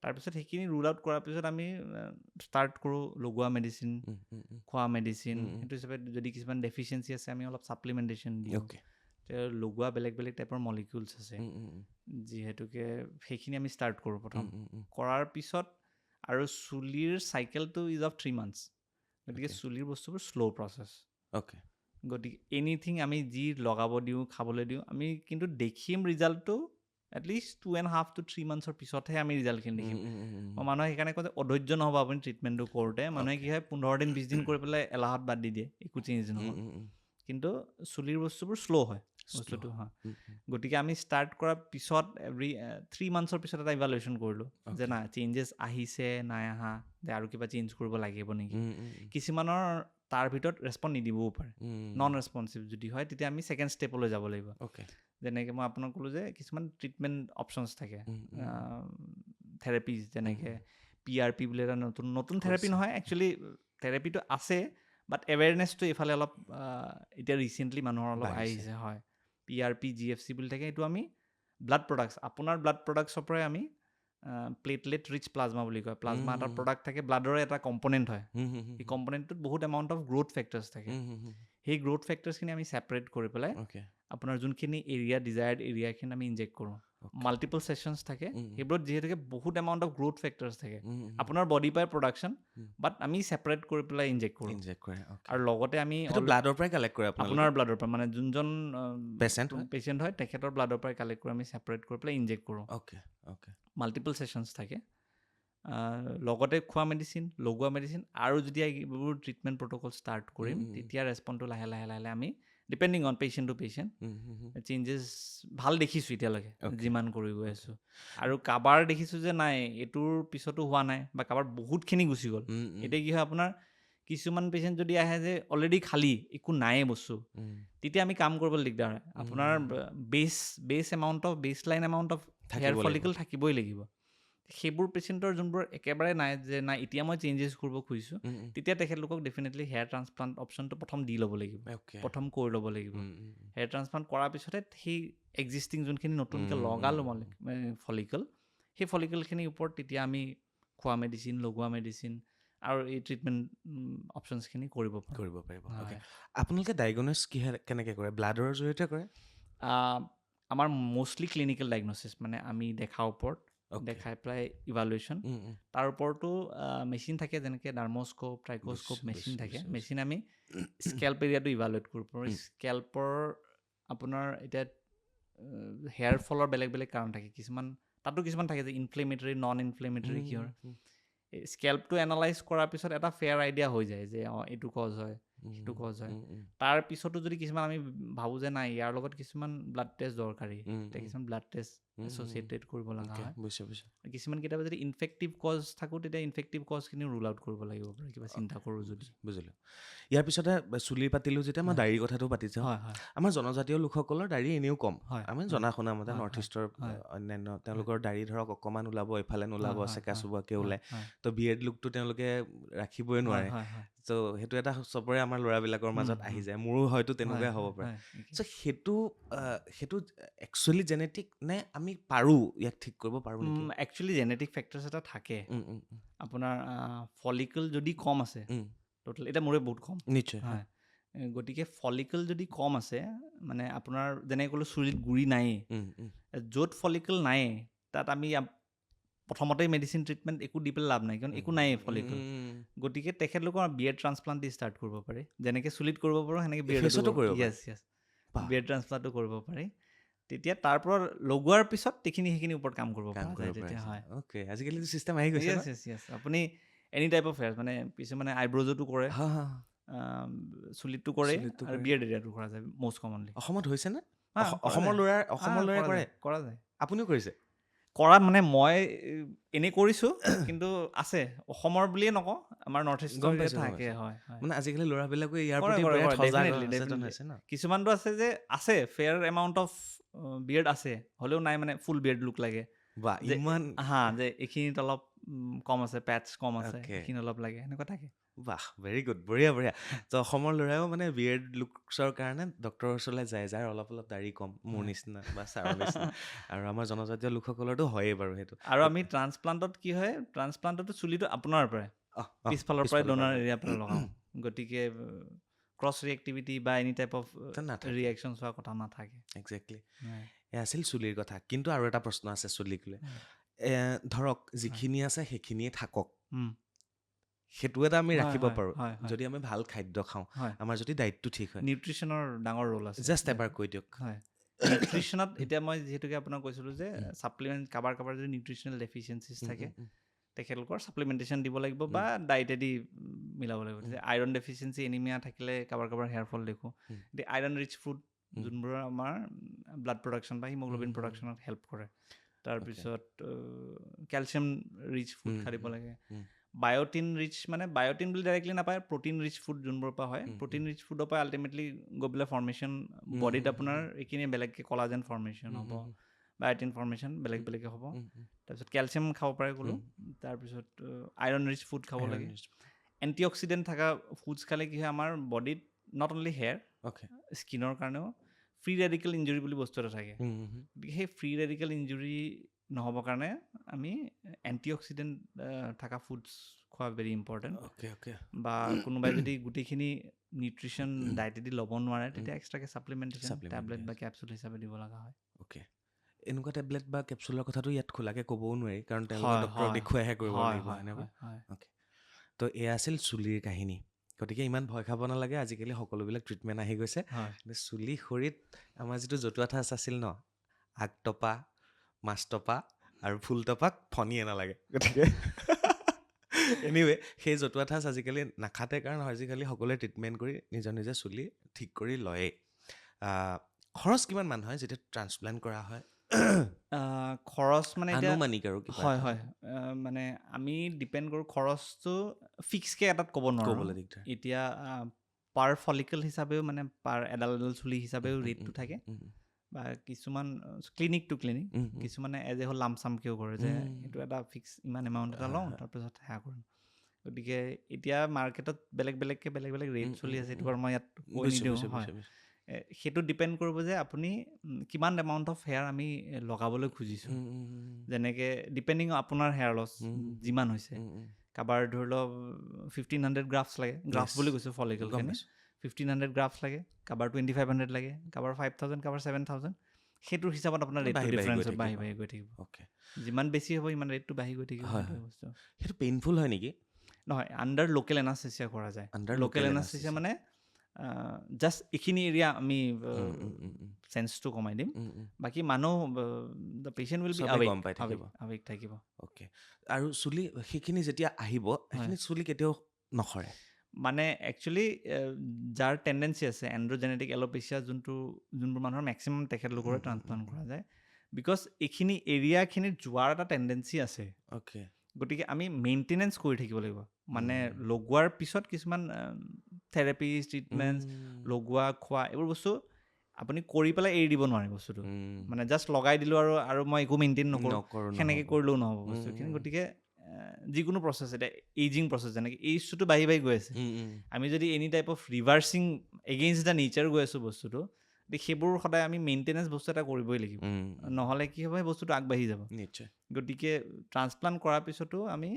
তাৰপিছত সেইখিনি ৰুল আউট কৰাৰ পিছত আমি ষ্টাৰ্ট কৰোঁ লগোৱা মেডিচিন, খোৱা মেডিচিন। সেইটো হিচাপে যদি কিছুমান ডেফিচিয়েঞ্চি আছে আমি অলপ ছাপ্লিমেণ্টেশ্যন দিওঁ। লগোৱা বেলেগ বেলেগ টাইপৰ মলিকিউলছ আছে, যিহেতুকে সেইখিনি আমি ষ্টাৰ্ট কৰোঁ প্ৰথম। কৰাৰ পিছত আৰু চুলিৰ চাইকেলটো ইজ অফ 3 months, গতিকে চুলিৰ বস্তুবোৰ শ্ল' প্ৰচেছ। অ'কে, গতিকে এনিথিং আমি যি লগাব দিওঁ, খাবলৈ দিওঁ, আমি কিন্তু দেখিম ৰিজাল্টটো এটলিষ্ট 2.5 to 3 months পিছতহে আমি ৰিজাল্টখিনি দেখিম। মই মানুহে সেইকাৰণে কওঁ যে অধৈৰ্য নহ'ব আপুনি ট্ৰিটমেণ্টটো কৰোঁতে। মানুহে কি হয় 15 দিন 20 দিন কৰি পেলাই এলাহত বাদ দি দিয়ে, একো চেঞ্জ নহ'ল। কিন্তু চুলিৰ বস্তুবোৰ শ্ল' হয় বস্তুটো। হয়, গতিকে আমি ষ্টাৰ্ট কৰাৰ পিছত এভৰি 3 months পিছত এটা ইভালুৱেশ্যন কৰিলোঁ যে নাই চেঞ্জেছ আহিছে নাই অহা, যে আৰু কিবা চেঞ্জ কৰিব লাগিব নেকি। কিছুমানৰ তাৰ ভিতৰত ৰেচপঞ্চ নিদিবও পাৰে, নন ৰেচপঞ্চিভ যদি হয়, তেতিয়া আমি ছেকেণ্ড ষ্টেপলৈ যাব লাগিব। যেনেকৈ মই আপোনাক ক'লোঁ যে কিছুমান ট্ৰিটমেণ্ট অপশ্যনছ থাকে, থেৰাপিজ, যেনেকৈ PRP বুলি এটা নতুন থেৰাপি নহয়, একচুৱেলি থেৰাপিটো আছে, বাট এৱেৰনেছটো এইফালে অলপ এতিয়া ৰিচেণ্টলি মানুহৰ অলপ আহিছে। হয়, PRP GFC বুলি থাকে। এইটো আমি ব্লাড প্ৰডাক্টছ, আপোনাৰ ব্লাড প্ৰডাক্টছৰ পৰাই আমি প্লেটলেট ৰিচ প্লাজমা বুলি কয়, প্লাজমা এটা প্ৰডাক্ট থাকে, ব্লাডৰে এটা কম্পনেণ্ট হয়। এই কম্পনেণ্টটোত বহুত এমাউণ্ট অফ গ্ৰ'থ ফেক্টৰ্ছ থাকে। সেই গ্ৰ'থ ফেক্টৰ্ছখিনি আমি ছেপাৰেট কৰি পেলাই আপোনাৰ যোনখিনি এৰিয়া, ডিজায়াৰ্ড এৰিয়াখিনি আমি ইনজেক্ট কৰোঁ। মাল্টিপল ছেশ্যনছ থাকে, সেইবোৰত যিহেতুকে বহুত এমাউণ্ট অফ গ্ৰ'থ ফেক্টৰ্ছ থাকে, আপোনাৰ বডি পাই প্ৰডাকশ্যন, বাট আমি ছেপাৰেট কৰি পেলাই ইনজেক্ট কৰোঁ। আৰু লগতে আমি ব্লাডৰ পৰাই কালেক্ট কৰে আপোনাৰ ব্লাডৰ পৰা, মানে যোনজন পেচেণ্ট হয় তেখেতৰ ব্লাডৰ পৰাই কালেক্ট কৰি আমি ছেপাৰেট কৰি পেলাই ইনজেক্ট কৰোঁ। মাল্টিপল ছেশ্যনছ থাকে, লগতে খোৱা মেডিচিন, লগোৱা মেডিচিন, আৰু যদি এইবোৰ ট্ৰিটমেণ্ট প্ৰট'কল ষ্টাৰ্ট কৰিম, তেতিয়া ৰেচপন্সটো লাহে লাহে লাহে আমি depending on patient to patient changes ভাল দেখিছোঁ এতিয়ালৈকে যিমান কৰি গৈ আছোঁ। আৰু কাৰোবাৰ দেখিছোঁ যে নাই এইটোৰ পিছতো হোৱা নাই, বা কাৰোবাৰ বহুতখিনি গুচি গ'ল। এতিয়া কি হয়, আপোনাৰ কিছুমান পেচেণ্ট যদি আহে যে অলৰেডি খালী একো নায়েই বস্তু, তেতিয়া আমি কাম কৰিবলৈ দিগদাৰ হয়। আপোনাৰ বেছ line amount of hair follicle থাকিবই লাগিব। সেইবোৰ পেচেণ্টৰ যোনবোৰ একেবাৰে নাই, যে নাই এতিয়া মই চেঞ্জেছ কৰিব খুজিছোঁ, তেতিয়া তেখেতলোকক ডেফিনেটলি হেয়াৰ ট্ৰান্সপ্লাণ্ট অপশ্যনটো প্ৰথম দি ল'ব লাগিব, প্ৰথম কৰি ল'ব লাগিব। হেয়াৰ ট্ৰান্সপ্লাণ্ট কৰাৰ পিছতে সেই এক্সিষ্টিং যোনখিনি নতুনকৈ লগালোঁ ফলিকল, সেই ফলিকলখিনিৰ ওপৰত তেতিয়া আমি খোৱা মেডিচিন, লগোৱা মেডিচিন আৰু এই ট্ৰিটমেণ্ট অপশ্যনছখিনি কৰিব পাৰিব। আপোনালোকে ডায়েগন'জ কেনেকৈ কৰে? ব্লাডৰ জৰিয়তে কৰে? আমাৰ মষ্টলি ক্লিনিকেল ডায়েগন'চিছ, মানে আমি দেখাৰ ওপৰত দেখাই পেলাই ইভালুৱেশ্যন। তাৰ ওপৰতো মেচিন থাকে, যেনেকৈ ডাৰ্মস্ক'প, ট্ৰাইকস্ক'প মেচিন থাকে। মেচিন আমি স্কেল্প এৰিয়াটো ইভালুৱেট কৰিব পাৰোঁ। স্কেল্পৰ আপোনাৰ এতিয়া হেয়াৰ ফলৰ বেলেগ বেলেগ কাৰণ থাকে, তাতো কিছুমান থাকে যে ইনফ্লেমেটৰী, নন ইনফ্লেমেটৰী কিহৰ। স্কেল্পটো এনালাইজ কৰাৰ পিছত এটা ফেয়াৰ আইডিয়া হৈ যায় যে এইটো কজ হয়, সেইটো কজ হয়। তাৰ পিছতো যদি কিছুমান আমি ভাবোঁ যে নাই ইয়াৰ লগত কিছুমান ব্লাড টেষ্ট দৰকাৰী, তেতিয়া কিছুমান ব্লাড টেষ্ট এছ'চিয়েটেড কৰিব লগা হয়। কিছুমান কেতিয়াবা যদি ইনফেক্টিভ কজ থাকোঁ, তেতিয়া ইনফেক্টিভ কজখিনিও ৰুল আউট কৰিব লাগিব পাৰে, কিবা চিন্তা কৰোঁ যদি। বুজিলোঁ। ইয়াৰ পিছতে চুলি পাতিলোঁ যেতিয়া, মই দাড়িৰ কথাটো পাতি চাওঁ। আমাৰ জনজাতীয় লোকসকলৰ দাড়ি এনেও কম, আমি জনা শুনা মতে নৰ্থ ইষ্টৰ অন্যান্য তেওঁলোকৰ দাড়ি ধৰক অকণমান ওলাব, এইফালে নোলাব, চেকা চুবাকৈ ওলায়। তো বিয়েৰ্ড লুকটো তেওঁলোকে ৰাখিবই নোৱাৰে। ত' সেইটো এটা চবৰে আমাৰ ল'ৰাবিলাকৰ মাজত আহি যায়, মোৰো হয়তো তেনেকুৱাই হ'ব পাৰে। চ' সেইটো একচুৱেলি জেনেটিক নে আমি আমি পাৰোঁ ইয়াক ঠিক কৰিব পাৰোঁ নেকি? একচুৱেলি জেনেটিক ফেক্টৰ্ছ এটা থাকে আপোনাৰ ফলিকল যদি কম আছে টোটেল এতিয়া মোৰে বহুত কম নিশ্চয় হয় গতিকে ফলিকল যদি কম আছে মানে আপোনাৰ যেনেকৈ ক'লোঁ চুলিত গুৰি নায়েই য'ত ফলিকল নায়েই তাত আমি প্ৰথমতেই মেডিচিন ট্ৰিটমেণ্ট একো দি পেলাই লাভ নাই কাৰণ একো নায়েই ফলিকল গতিকে তেখেতলোকৰ বিয়েৰ্ড ট্ৰান্সপ্লাণ্ট দি ষ্টাৰ্ট কৰিব পাৰি যেনেকৈ চুলিত কৰিব পাৰোঁ সেনেকৈ ফেচতো কৰিব পাৰি। য়েছ বিয়েৰ্ড ট্ৰান্সপ্লাণ্টটো কৰিব পাৰি তেতিয়া তাৰ পৰা লগোৱাৰ পিছত সেইখিনি ওপৰত কাম কৰিব পৰা যায় তেতিয়া হয় অ'কে আজিকালিতো চিষ্টেম আহি গৈছে য়েছ আপুনি এনি টাইপ অফ হেয়াৰ মানে কিছুমানে আইব্ৰজতো কৰে চুলিটো কৰে আৰু বিয়েৰ্ড এৰিয়াটো কৰা যায় মষ্ট কমনলি অসমত হৈছে নে অসমৰ ল'ৰাই কৰা যায় আপুনিও কৰিছে কৰা মানে মই এনেই কৰিছোঁ কিন্তু আছে অসমৰ বুলিয়ে নকওঁ আমাৰ নৰ্থ ইষ্টৰ থাকে হয় মানে আজিকালি ল'ৰাবিলাকো ইয়াৰ প্ৰতি কিছুমানটো আছে যে আছে ফেয়াৰ এমাউণ্ট অফ বিয়েৰ্ড আছে হ'লেও নাই মানে ফুল বিয়েৰ্ড লুক লাগে ইমান যে এইখিনিত অলপ কম আছে পেটছ কম আছে এইখিনি অলপ লাগে সেনেকুৱা থাকে বাহ ভেৰি গুড বঢ়িয়া তো অসমৰ ল'ৰাইও মানে বিয়েৰ্ড লুকছৰ কাৰণে ডক্টৰৰ ওচৰলৈ যায় যাৰ অলপ দাড়ি কম মোৰ নিচিনা বা ছাৰৰ নিচিনা আৰু আমাৰ জনজাতীয় লোকসকলৰতো হয়েই বাৰু সেইটো আৰু আমি ট্ৰান্সপ্লাণ্টত কি হয় ট্ৰান্সপ্লাণ্টতো চুলিটো আপোনাৰ পৰাই পিছফালৰ পৰাই ড'নাৰ এৰিয়াৰ পৰা লগাওঁ গতিকে ক্ৰছ ৰিয়েক্টিভিটি বা এনি টাইপ অফ ৰিয়েকশ্যন হোৱাৰ কথা নাথাকে একজেক্টলি এয়া আছিল চুলিৰ কথা কিন্তু আৰু এটা প্ৰশ্ন আছে চুলিক লৈ ধৰক যিখিনি আছে সেইখিনিয়ে থাকক সেইটো এটা আমি ৰাখিব পাৰোঁ যদি আমি ভাল খাদ্য খাওঁ আমাৰ যদি ডায়েটটো ঠিক হয় নিউট্ৰিশ্যনৰ ডাঙৰ ৰোল আছে জাষ্ট এবাৰ কৈ দিয়ক নিউট্ৰিশ্যনত এতিয়া মই যিহেতুকে আপোনাক কৈছিলোঁ যে ছাপ্লিমেণ্ট কাৰোবাৰ যদি নিউট্ৰিশ্যনেল ডেফিচিয়েঞ্চিছ থাকে তেখেতলোকৰ ছাপ্লিমেণ্টেশ্যন দিব লাগিব বা ডায়েটেদি মিলাব লাগিব যে আইৰণ ডেফিচিয়েঞ্চি এনিমিয়া থাকিলে কাৰোবাৰ হেয়াৰ ফল দেখোঁ এতিয়া আইৰণ ৰিচ ফুড যোনবোৰ আমাৰ ব্লাড প্ৰডাকশ্যন বা হিমগ্ল'বিন প্ৰডাকশ্যনত হেল্প কৰে তাৰপিছত কেলছিয়াম ৰিচ ফুড খাই দিব লাগে বায়'টিন ৰিচ মানে বায়'টিন বুলি ডাইৰেক্টলি নাপায় প্ৰ'টিন ৰিচ ফুড যোনবোৰৰ পৰা হয় প্ৰ'টিন ৰিচ ফুডৰ পৰা আল্টিমেটলি গৈ পেলাই ফৰ্মেশ্যন বডিত আপোনাৰ এইখিনি বেলেগকৈ কলাজেন ফৰ্মেশ্যন হ'ব বায়'টিন ফৰ্মেশ্যন বেলেগকৈ হ'ব তাৰপিছত কেলছিয়াম খাব পাৰে ক'লোঁ তাৰপিছত আইৰণ ৰিচ ফুড খাব লাগে এণ্টি অক্সিডেণ্ট থকা ফুডছ খালে কি হয় আমাৰ বডিত নট অনলি হেয়াৰ স্কিনৰ কাৰণেও ফ্ৰী ৰেডিকেল ইঞ্জুৰি বুলি বস্তু এটা থাকে গতিকে সেই ফ্ৰী ৰেডিকেল ইঞ্জুৰি নহ'বৰ কাৰণে আমি এণ্টি অক্সিডেণ্ট থকা ফুডছ খোৱা ভেৰি ইম্পৰ্টেণ্ট বা কোনোবাই যদি গোটেইখিনি নিউট্ৰিশ্যন ডায়েটেদি ল'ব নোৱাৰে তেতিয়া এক্সট্ৰাকৈ ছাপ্লিমেণ্টেশ্যন টেবলেট বা কেপচুল হিচাপে দিব লগা হয় এনেকুৱা টেবলেট বা কেপচুলৰ কথাটো ইয়াত খোলাকৈ ক'বও নোৱাৰি কাৰণ তেওঁলোকে ডক্টৰক দেখুৱাইহে কৰিব লাগিব তো এয়া আছিল চুলিৰ কাহিনী গতিকে ইমান ভয় খাব নালাগে আজিকালি সকলোবিলাক ট্ৰিটমেণ্ট আহি গৈছে চুলি সৰিত আমাৰ যিটো জতুৱা ঠাঁচ আছিল ন আগটপা মাছটপা আৰু ফুলটপাক ফণিয়ে নালাগে গতিকে এনিৱে সেই জতুৱা ঠাঁচ আজিকালি নাখাতে কাৰণ আজিকালি সকলোৱে ট্ৰিটমেণ্ট কৰি নিজে চুলি ঠিক কৰি লয়েই খৰচ কিমান মান হয় যেতিয়া ট্ৰান্সপ্লাণ্ট কৰা হয় খৰচ মানে আনুমানিক আৰু হয় মানে আমি ডিপেণ্ড কৰোঁ খৰচটো ফিক্সকৈ এটাত ক'ব নোৱাৰোঁ এতিয়া পাৰ ফলিকল হিচাপেও মানে পাৰ এডাল চুলি হিচাপেও ৰেটটো থাকে বা কিছুমান ক্লিনিক টু ক্লিনিক কিছুমানে এজ এ হ'ল লামচামকৈও কৰে যে এইটো এটা ফিক্স ইমান এমাউণ্ট এটা লওঁ তাৰপিছত সেয়া কৰিম গতিকে এতিয়া মাৰ্কেটত বেলেগ ৰেট চলি আছে এইটো বাৰু মই ইয়াত কৈ নিদিওঁ হয় সেইটো ডিপেণ্ড কৰিব যে আপুনি কিমান এমাউণ্ট অফ হেয়াৰ আমি লগাবলৈ খুজিছোঁ যেনেকৈ ডিপেণ্ডিং আপোনাৰ হেয়াৰ লছ যিমান হৈছে কাৰোবাৰ ধৰি লওক 1500 গ্ৰাফছ লাগে গ্ৰাফ বুলি কৈছোঁ ফলিকলখিনি 1500 গ্ৰাফছ লাগে কাৰোবাৰ 2500 লাগে কাৰোবাৰ 5000 কাৰোবাৰ 7000 সেইটোৰ হিচাপত আপোনাৰ ৰেটটো ডিফাৰেঞ্চ বাঢ়ি গৈ থাকিব যিমান বেছি হ'ব ইমান ৰেটটো বাঢ়ি গৈ থাকিব বস্তু সেইটো পেইনফুল হয় নেকি নহয় আণ্ডাৰ লোকেল এনাস্থেচিয়া কৰা যায় লোকেল এনাস্থেচিয়া মানে জাষ্ট এইখিনি এৰিয়া আমি চেন্সটো কমাই দিম বাকী মানুহ দ্য পেচেণ্ট উইল বি আৱেক থাকিব আৰু চুলি সেইখিনি যেতিয়া আহিব সেইখিনি চুলি কেতিয়াও নসৰে মানে একচুৱেলি যাৰ টেণ্ডেঞ্চি আছে এণ্ড্ৰজেনেটিক এল'পেচিয়া যোনবোৰ মানুহৰ মেক্সিমাম তেখেতলোকৰে ট্ৰান্সপ্লাণ্ট কৰা যায় বিকজ এইখিনি এৰিয়াখিনিত যোৱাৰ এটা টেণ্ডেঞ্চি আছে গতিকে আমি মেইনটেনেঞ্চ কৰি থাকিব লাগিব মানে লগোৱাৰ পিছত কিছুমান থেৰাপি ট্ৰিটমেণ্ট লগোৱা খোৱা এইবোৰ বস্তু আপুনি কৰি পেলাই এৰি দিব নোৱাৰে বস্তুটো মানে জাষ্ট লগাই দিলোঁ আৰু মই একো মেইনটেইন নকৰোঁ সেনেকৈ কৰিলেও নহ'ব বস্তুখিনি গতিকে যিকোনো প্ৰচেছ এতিয়া এইজিং প্ৰচেছ যেনেকৈ এইজটোতো বাঢ়ি গৈ আছে আমি যদি any type of reversing against the nature গৈ আছোঁ বস্তুটো সেইবোৰ সদায় আমি মেইনটেনেঞ্চ বস্তু এটা কৰিবই লাগিব, নহ'লে কি হ'ব সেই বস্তুটো আগবাঢ়ি যাব। নিশ্চয়। গতিকে ট্ৰান্সপ্লাণ্ট কৰাৰ পিছতো আমি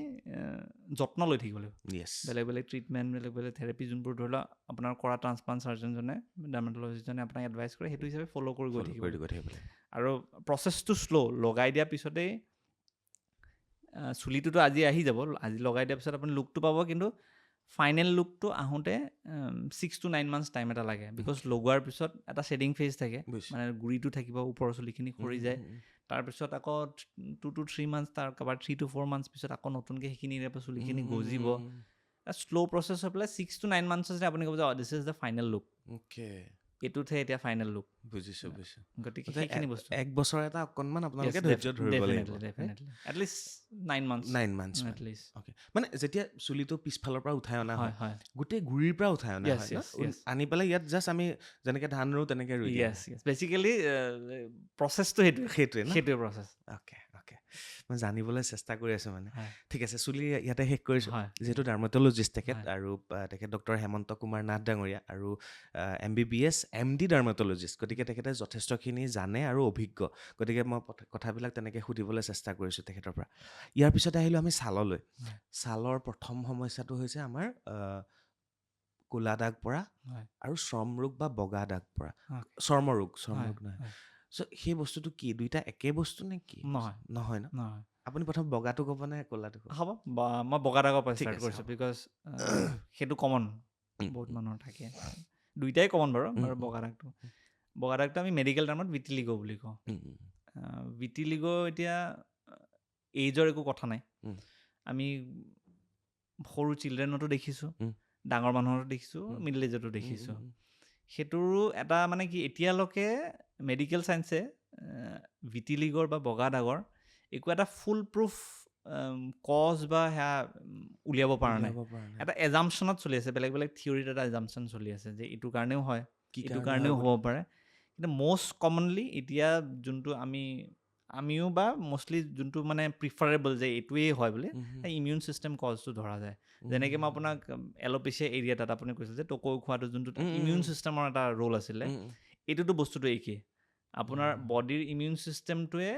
যত্ন লৈ থাকিব লাগিব। য়েছ। বেলেগ বেলেগ ট্ৰিটমেণ্ট, বেলেগ বেলেগ থেৰাপি যোনবোৰ ধৰি লওক আপোনাৰ কৰা ট্ৰান্সপ্লাণ্ট চাৰ্জনজনে, ডাৰ্মাটলজিষ্টজনে আপোনাক এডভাইচ কৰে, সেইটো হিচাপে ফ'ল' কৰি গৈ থাকিব লাগিব। আৰু প্ৰচেছটো শ্ল', লগাই দিয়াৰ পিছতেই চুলিটোতো আজি আহি যাব, আজি লগাই দিয়াৰ পিছত আপুনি লুকটো পাব, কিন্তু ফাইনেল লুকটো আহোঁতে 6 to 9 months টাইম এটা লাগে, বিকজ লগোৱাৰ পিছত এটা শ্বেডিং ফেজ থাকে, মানে গুৰিটো থাকিব, ওপৰৰ চুলিখিনি সৰি যায়, তাৰপিছত আকৌ 2 to 3 months, তাৰ কাৰোবাৰ 3 to 4 months পিছত আকৌ নতুনকৈ সেইখিনি চুলিখিনি গজিব। শ্ল' প্ৰচেছ হৈ পেলাই 6 to 9 months আপুনি ক'ব যে this is the final look, এইটোতহে এতিয়া ফাইনেল লুক। বুজিছোঁ। গতিকে সেইখিনি বস্তু 1 বছৰ এটা অকণমান আপোনালোকে ধৈৰ্য ধৰিব লাগিব। At least 9 months at least. অ'কে, মানে যেতিয়া চুলিটো পিছফালৰ পৰা উঠাই অনা হয়, হয় গোটেই গুৰিৰ পৰা উঠাই অনা হয় ন? আনি পেলাই ইয়াত জাষ্ট আমি যেনেকৈ ধান ৰুওঁ তেনেকৈ ৰুই দিওঁ। বেচিকেলি প্ৰচেছটো সেইটোৱে প্ৰচেছ। অ'কে, মই জানিবলৈ চেষ্টা কৰি আছোঁ মানে। ঠিক আছে, চুলি ইয়াতে শেষ কৰিছোঁ। যিহেতু ডাৰ্মাটলজিষ্ট তেখেত, আৰু তেখেত ডক্টৰ হেমন্ত কুমাৰ নাথ ডাঙৰীয়া, আৰু MBBS MD ডাৰ্মাটলজিষ্ট, গতিকে তেখেতে যথেষ্টখিনি জানে আৰু অভিজ্ঞ। গতিকে মই কথাবিলাক তেনেকৈ সুধিবলৈ চেষ্টা কৰিছোঁ তেখেতৰ পৰা। ইয়াৰ পিছতে আহিলোঁ আমি ছাললৈ। ছালৰ প্ৰথম সমস্যাটো হৈছে আমাৰ ক'লা দাগ পৰা আৰু চৰ্মৰোগ বা বগা দাগ পৰা। চৰ্মৰোগ নহয়। চ' সেই বস্তুটো কি দুইটা একে বস্তু নে কি? নহয় ন? আপুনি প্ৰথম বগাটো ক'ব নে ক'লাটো ক'ব? হ'ব, মই বগা দাগৰ পৰা ষ্টাৰ্ট কৰিছোঁ, বিকজ সেইটো কমন, বহুত মানুহৰ থাকে। দুইটাই কমন বাৰু বগা দাগটো আমি মেডিকেল টাৰ্মত ভিটিলিগ' বুলি কওঁ। ভিটিলিগ' এতিয়া এইজৰ একো কথা নাই, আমি সৰু চিলড্ৰেনতো দেখিছোঁ, ডাঙৰ মানুহতো দেখিছোঁ, মিডল এজতো দেখিছোঁ। সেইটোৰো এটা মানে কি, এতিয়ালৈকে মেডিকেল চায়েন্সে ভিটিলিগৰ বা বগা দাগৰ একো এটা ফুল প্ৰুফ কজ বা সেয়া উলিয়াব পৰা নাই। এটা এজাম্পশ্যনত চলি আছে, বেলেগ বেলেগ থিয়ৰিত এটা এজাম্পশ্যন চলি আছে যে এইটো কাৰণেও হয়, এইটো কাৰণেও হ'ব পাৰে। কিন্তু মষ্ট কমনলি এতিয়া যোনটো আমিও বা মষ্টলি যোনটো মানে প্ৰিফাৰেবল যে এইটোৱেই হয় বুলি, ইমিউন ছিষ্টেম কজটো ধৰা যায়। যেনেকৈ মই আপোনাক এল'পেচিয়া এৰিয়াত আপুনি কৈছিল যে টকৌ খোৱাটো যোনটো ইমিউন ছিষ্টেমৰ এটা ৰোল আছিলে, এইটোতো বস্তুটো একেই। আপোনাৰ বডিৰ ইমিউন ছিষ্টেমটোৱে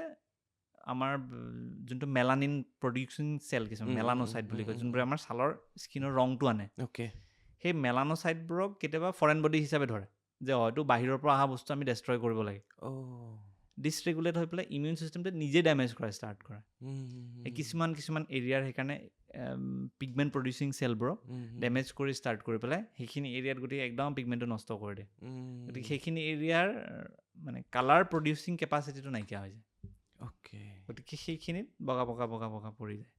আমাৰ যোনটো মেলানিন প্ৰডিউচিং চেল, কিছুমান মেলান'চাইট বুলি কয়, যোনবোৰে আমাৰ ছালৰ স্কিনৰ ৰংটো আনে, সেই মেলান'চাইটবোৰক কেতিয়াবা ফৰেন বডি হিচাপে ধৰে, যে হয়তো বাহিৰৰ পৰা অহা বস্তু আমি ডেষ্ট্ৰয় কৰিব লাগে। ডিছৰেগুলেট হৈ পেলাই ইমিউন ছিষ্টেমটোৱে নিজে ডেমেজ কৰা ষ্টাৰ্ট কৰে। কিছুমান এৰিয়াৰ সেইকাৰণে পিগমেণ্ট প্ৰডিউচিং চেলবোৰক ডেমেজ কৰি ষ্টাৰ্ট কৰি পেলাই সেইখিনি এৰিয়াত গতিকে একদম পিগমেণ্টটো নষ্ট কৰি দিয়ে। গতিকে সেইখিনি এৰিয়াৰ মানে কালাৰ প্ৰডিউচিং কেপাচিটিটো নাইকিয়া হৈ যায়। গতিকে সেইখিনিত বগা পৰি যায়।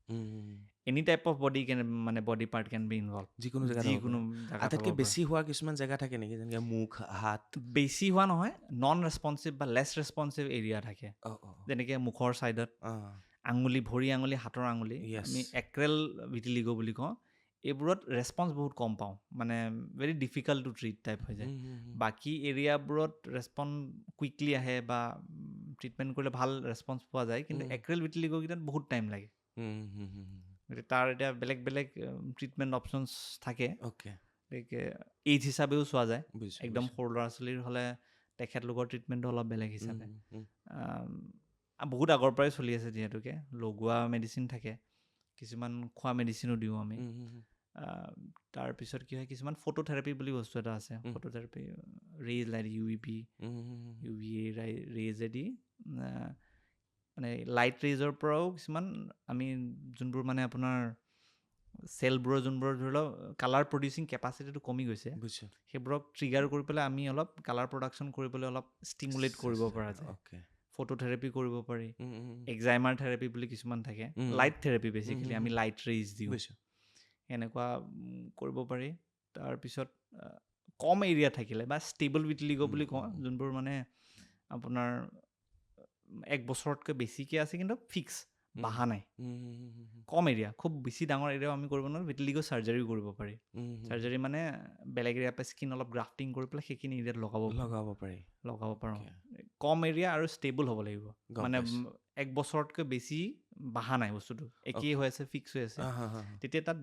Any type of body part can be involve, যিকোনো আটাইতকৈ বেছি হোৱা কিছুমান জেগা থাকে নেকি, যেনেকৈ মুখ, হাত? বেছি হোৱা নহয়, নন ৰেছপনচিভ বা লেছ ৰেছপনচিভ এৰিয়া থাকে, যেনেকৈ মুখৰ ছাইডত, আঙুলি, ভৰি আঙুলি, হাতৰ আঙুলি, আমি এক্ৰেল ভিটিলিগ' বুলি কওঁ, এইবোৰত ৰেছপন্স বহুত কম পাওঁ, মানে very difficult to treat type হৈ যায়। বাকী এৰিয়াবোৰত ৰেছপন্স কুইকলি আহে বা ট্ৰিটমেণ্ট কৰিলে ভাল ৰেছপন্স পোৱা যায়, কিন্তু এক্ৰেল ভিটিলিগ'কেইটাত বহুত টাইম লাগে। গতিকে তাৰ এতিয়া বেলেগ বেলেগ ট্ৰিটমেণ্ট অপশ্যনছ থাকে। গতিকে এইজ হিচাপেও চোৱা যায়, একদম সৰু ল'ৰা ছোৱালীৰ হ'লে তেখেতলোকৰ ট্ৰিটমেণ্টটো অলপ বেলেগ হিচাপে। বহুত আগৰ পৰাই চলি আছে, যিহেতুকে লগোৱা মেডিচিন থাকে, কিছুমান খোৱা মেডিচিনো দিওঁ আমি। তাৰপিছত কি হয়, কিছুমান ফটোথেৰাপি বুলি বস্তু এটা আছে, ফটোথেৰাপি ৰেজ লাইট UVA ৰেজেদি, মানে লাইট ৰেজৰ পৰাও কিছুমান আমি যোনবোৰ মানে আপোনাৰ চেলবোৰৰ যোনবোৰ ধৰি লওক কালাৰ প্ৰডিউচিং কেপাচিটিটো কমি গৈছে, সেইবোৰক ট্ৰিগাৰ কৰি পেলাই আমি অলপ কালাৰ প্ৰডাকশ্যন কৰিবলৈ অলপ ষ্টিমুলেট কৰিব পৰা যায়। ফটোথেৰাপি কৰিব পাৰি, এক্সাইমাৰ থেৰাপি বুলি কিছুমান থাকে, লাইট থেৰাপি বেচিকেলি, আমি লাইট ৰেজ দিওঁ, এনেকুৱা কৰিব পাৰি। তাৰপিছত কম এৰিয়া থাকিলে বা ষ্টেবল ভিটিলিগ' বুলি কওঁ, যোনবোৰ মানে আপোনাৰ 1 বছৰতকৈ বেছিকৈ আছে কিন্তু ফিক্স বাহা নাই, কম এৰিয়া, খুব বেছি ডাঙৰ এৰিয়াও আমি কৰিব নোৱাৰোঁ, ভিটিলিগ' চাৰ্জাৰীও কৰিব পাৰি। চাৰ্জাৰী মানে বেলেগ এৰিয়াৰ পৰা স্কিন অলপ গ্ৰাফটিং কৰি পেলাই সেইখিনি এৰিয়াত লগাব পাৰোঁ। কম এৰিয়া আৰু ষ্টেবল হ'ব লাগিব, মানে 1 বছৰতকৈ বেছি বাহা নাই, বস্তুটো একেই হৈ আছে, ফিক্স হৈ আছে, তেতিয়া তাত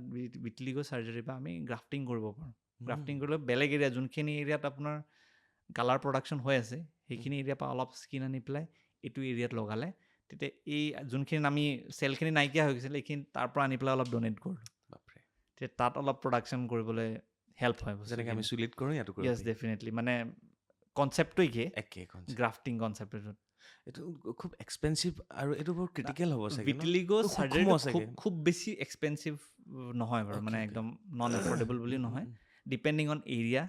ভিটিলিগ' চাৰ্জাৰী বা আমি গ্ৰাফটিং কৰিব পাৰোঁ। গ্ৰাফটিং কৰিলে বেলেগ এৰিয়া, যোনখিনি এৰিয়াত আপোনাৰ কালাৰ প্ৰডাকশ্যন হৈ আছে সেইখিনি এৰিয়াৰ পৰা অলপ স্কিন আনি পেলাই এইটো এৰিয়াত লগালে তেতিয়া এই যোনখিনি আমি চেলখিনি নাইকিয়া হৈ গৈছিলে এইখিনি তাৰ পৰা আনি পেলাই অলপ ডনেট কৰিলোঁ বাপৰে তেতিয়া তাত অলপ প্ৰডাকশ্যন কৰিবলৈ হেল্প হয় যেনেকৈ আমি চুলিত কৰোঁ ইয়াতো কৰোঁ য়েছ ডেফিনেটলি মানে কনচেপ্টটো একে কনচেপ্ট গ্ৰাফটিং কনচেপ্টটো এইটো খুব এক্সপেঞ্চিভ আৰু এইটো বৰ ক্ৰিটিকেল হ'ব চাগে ভিটিলিগো সূক্ষ্ম চাগে চাৰ্জাৰী খুব বেছি এক্সপেঞ্চিভ নহয় বাৰু মানে একদম নন এফৰ্ডেবল বুলি নহয় ডিপেণ্ডিং অন এৰিয়া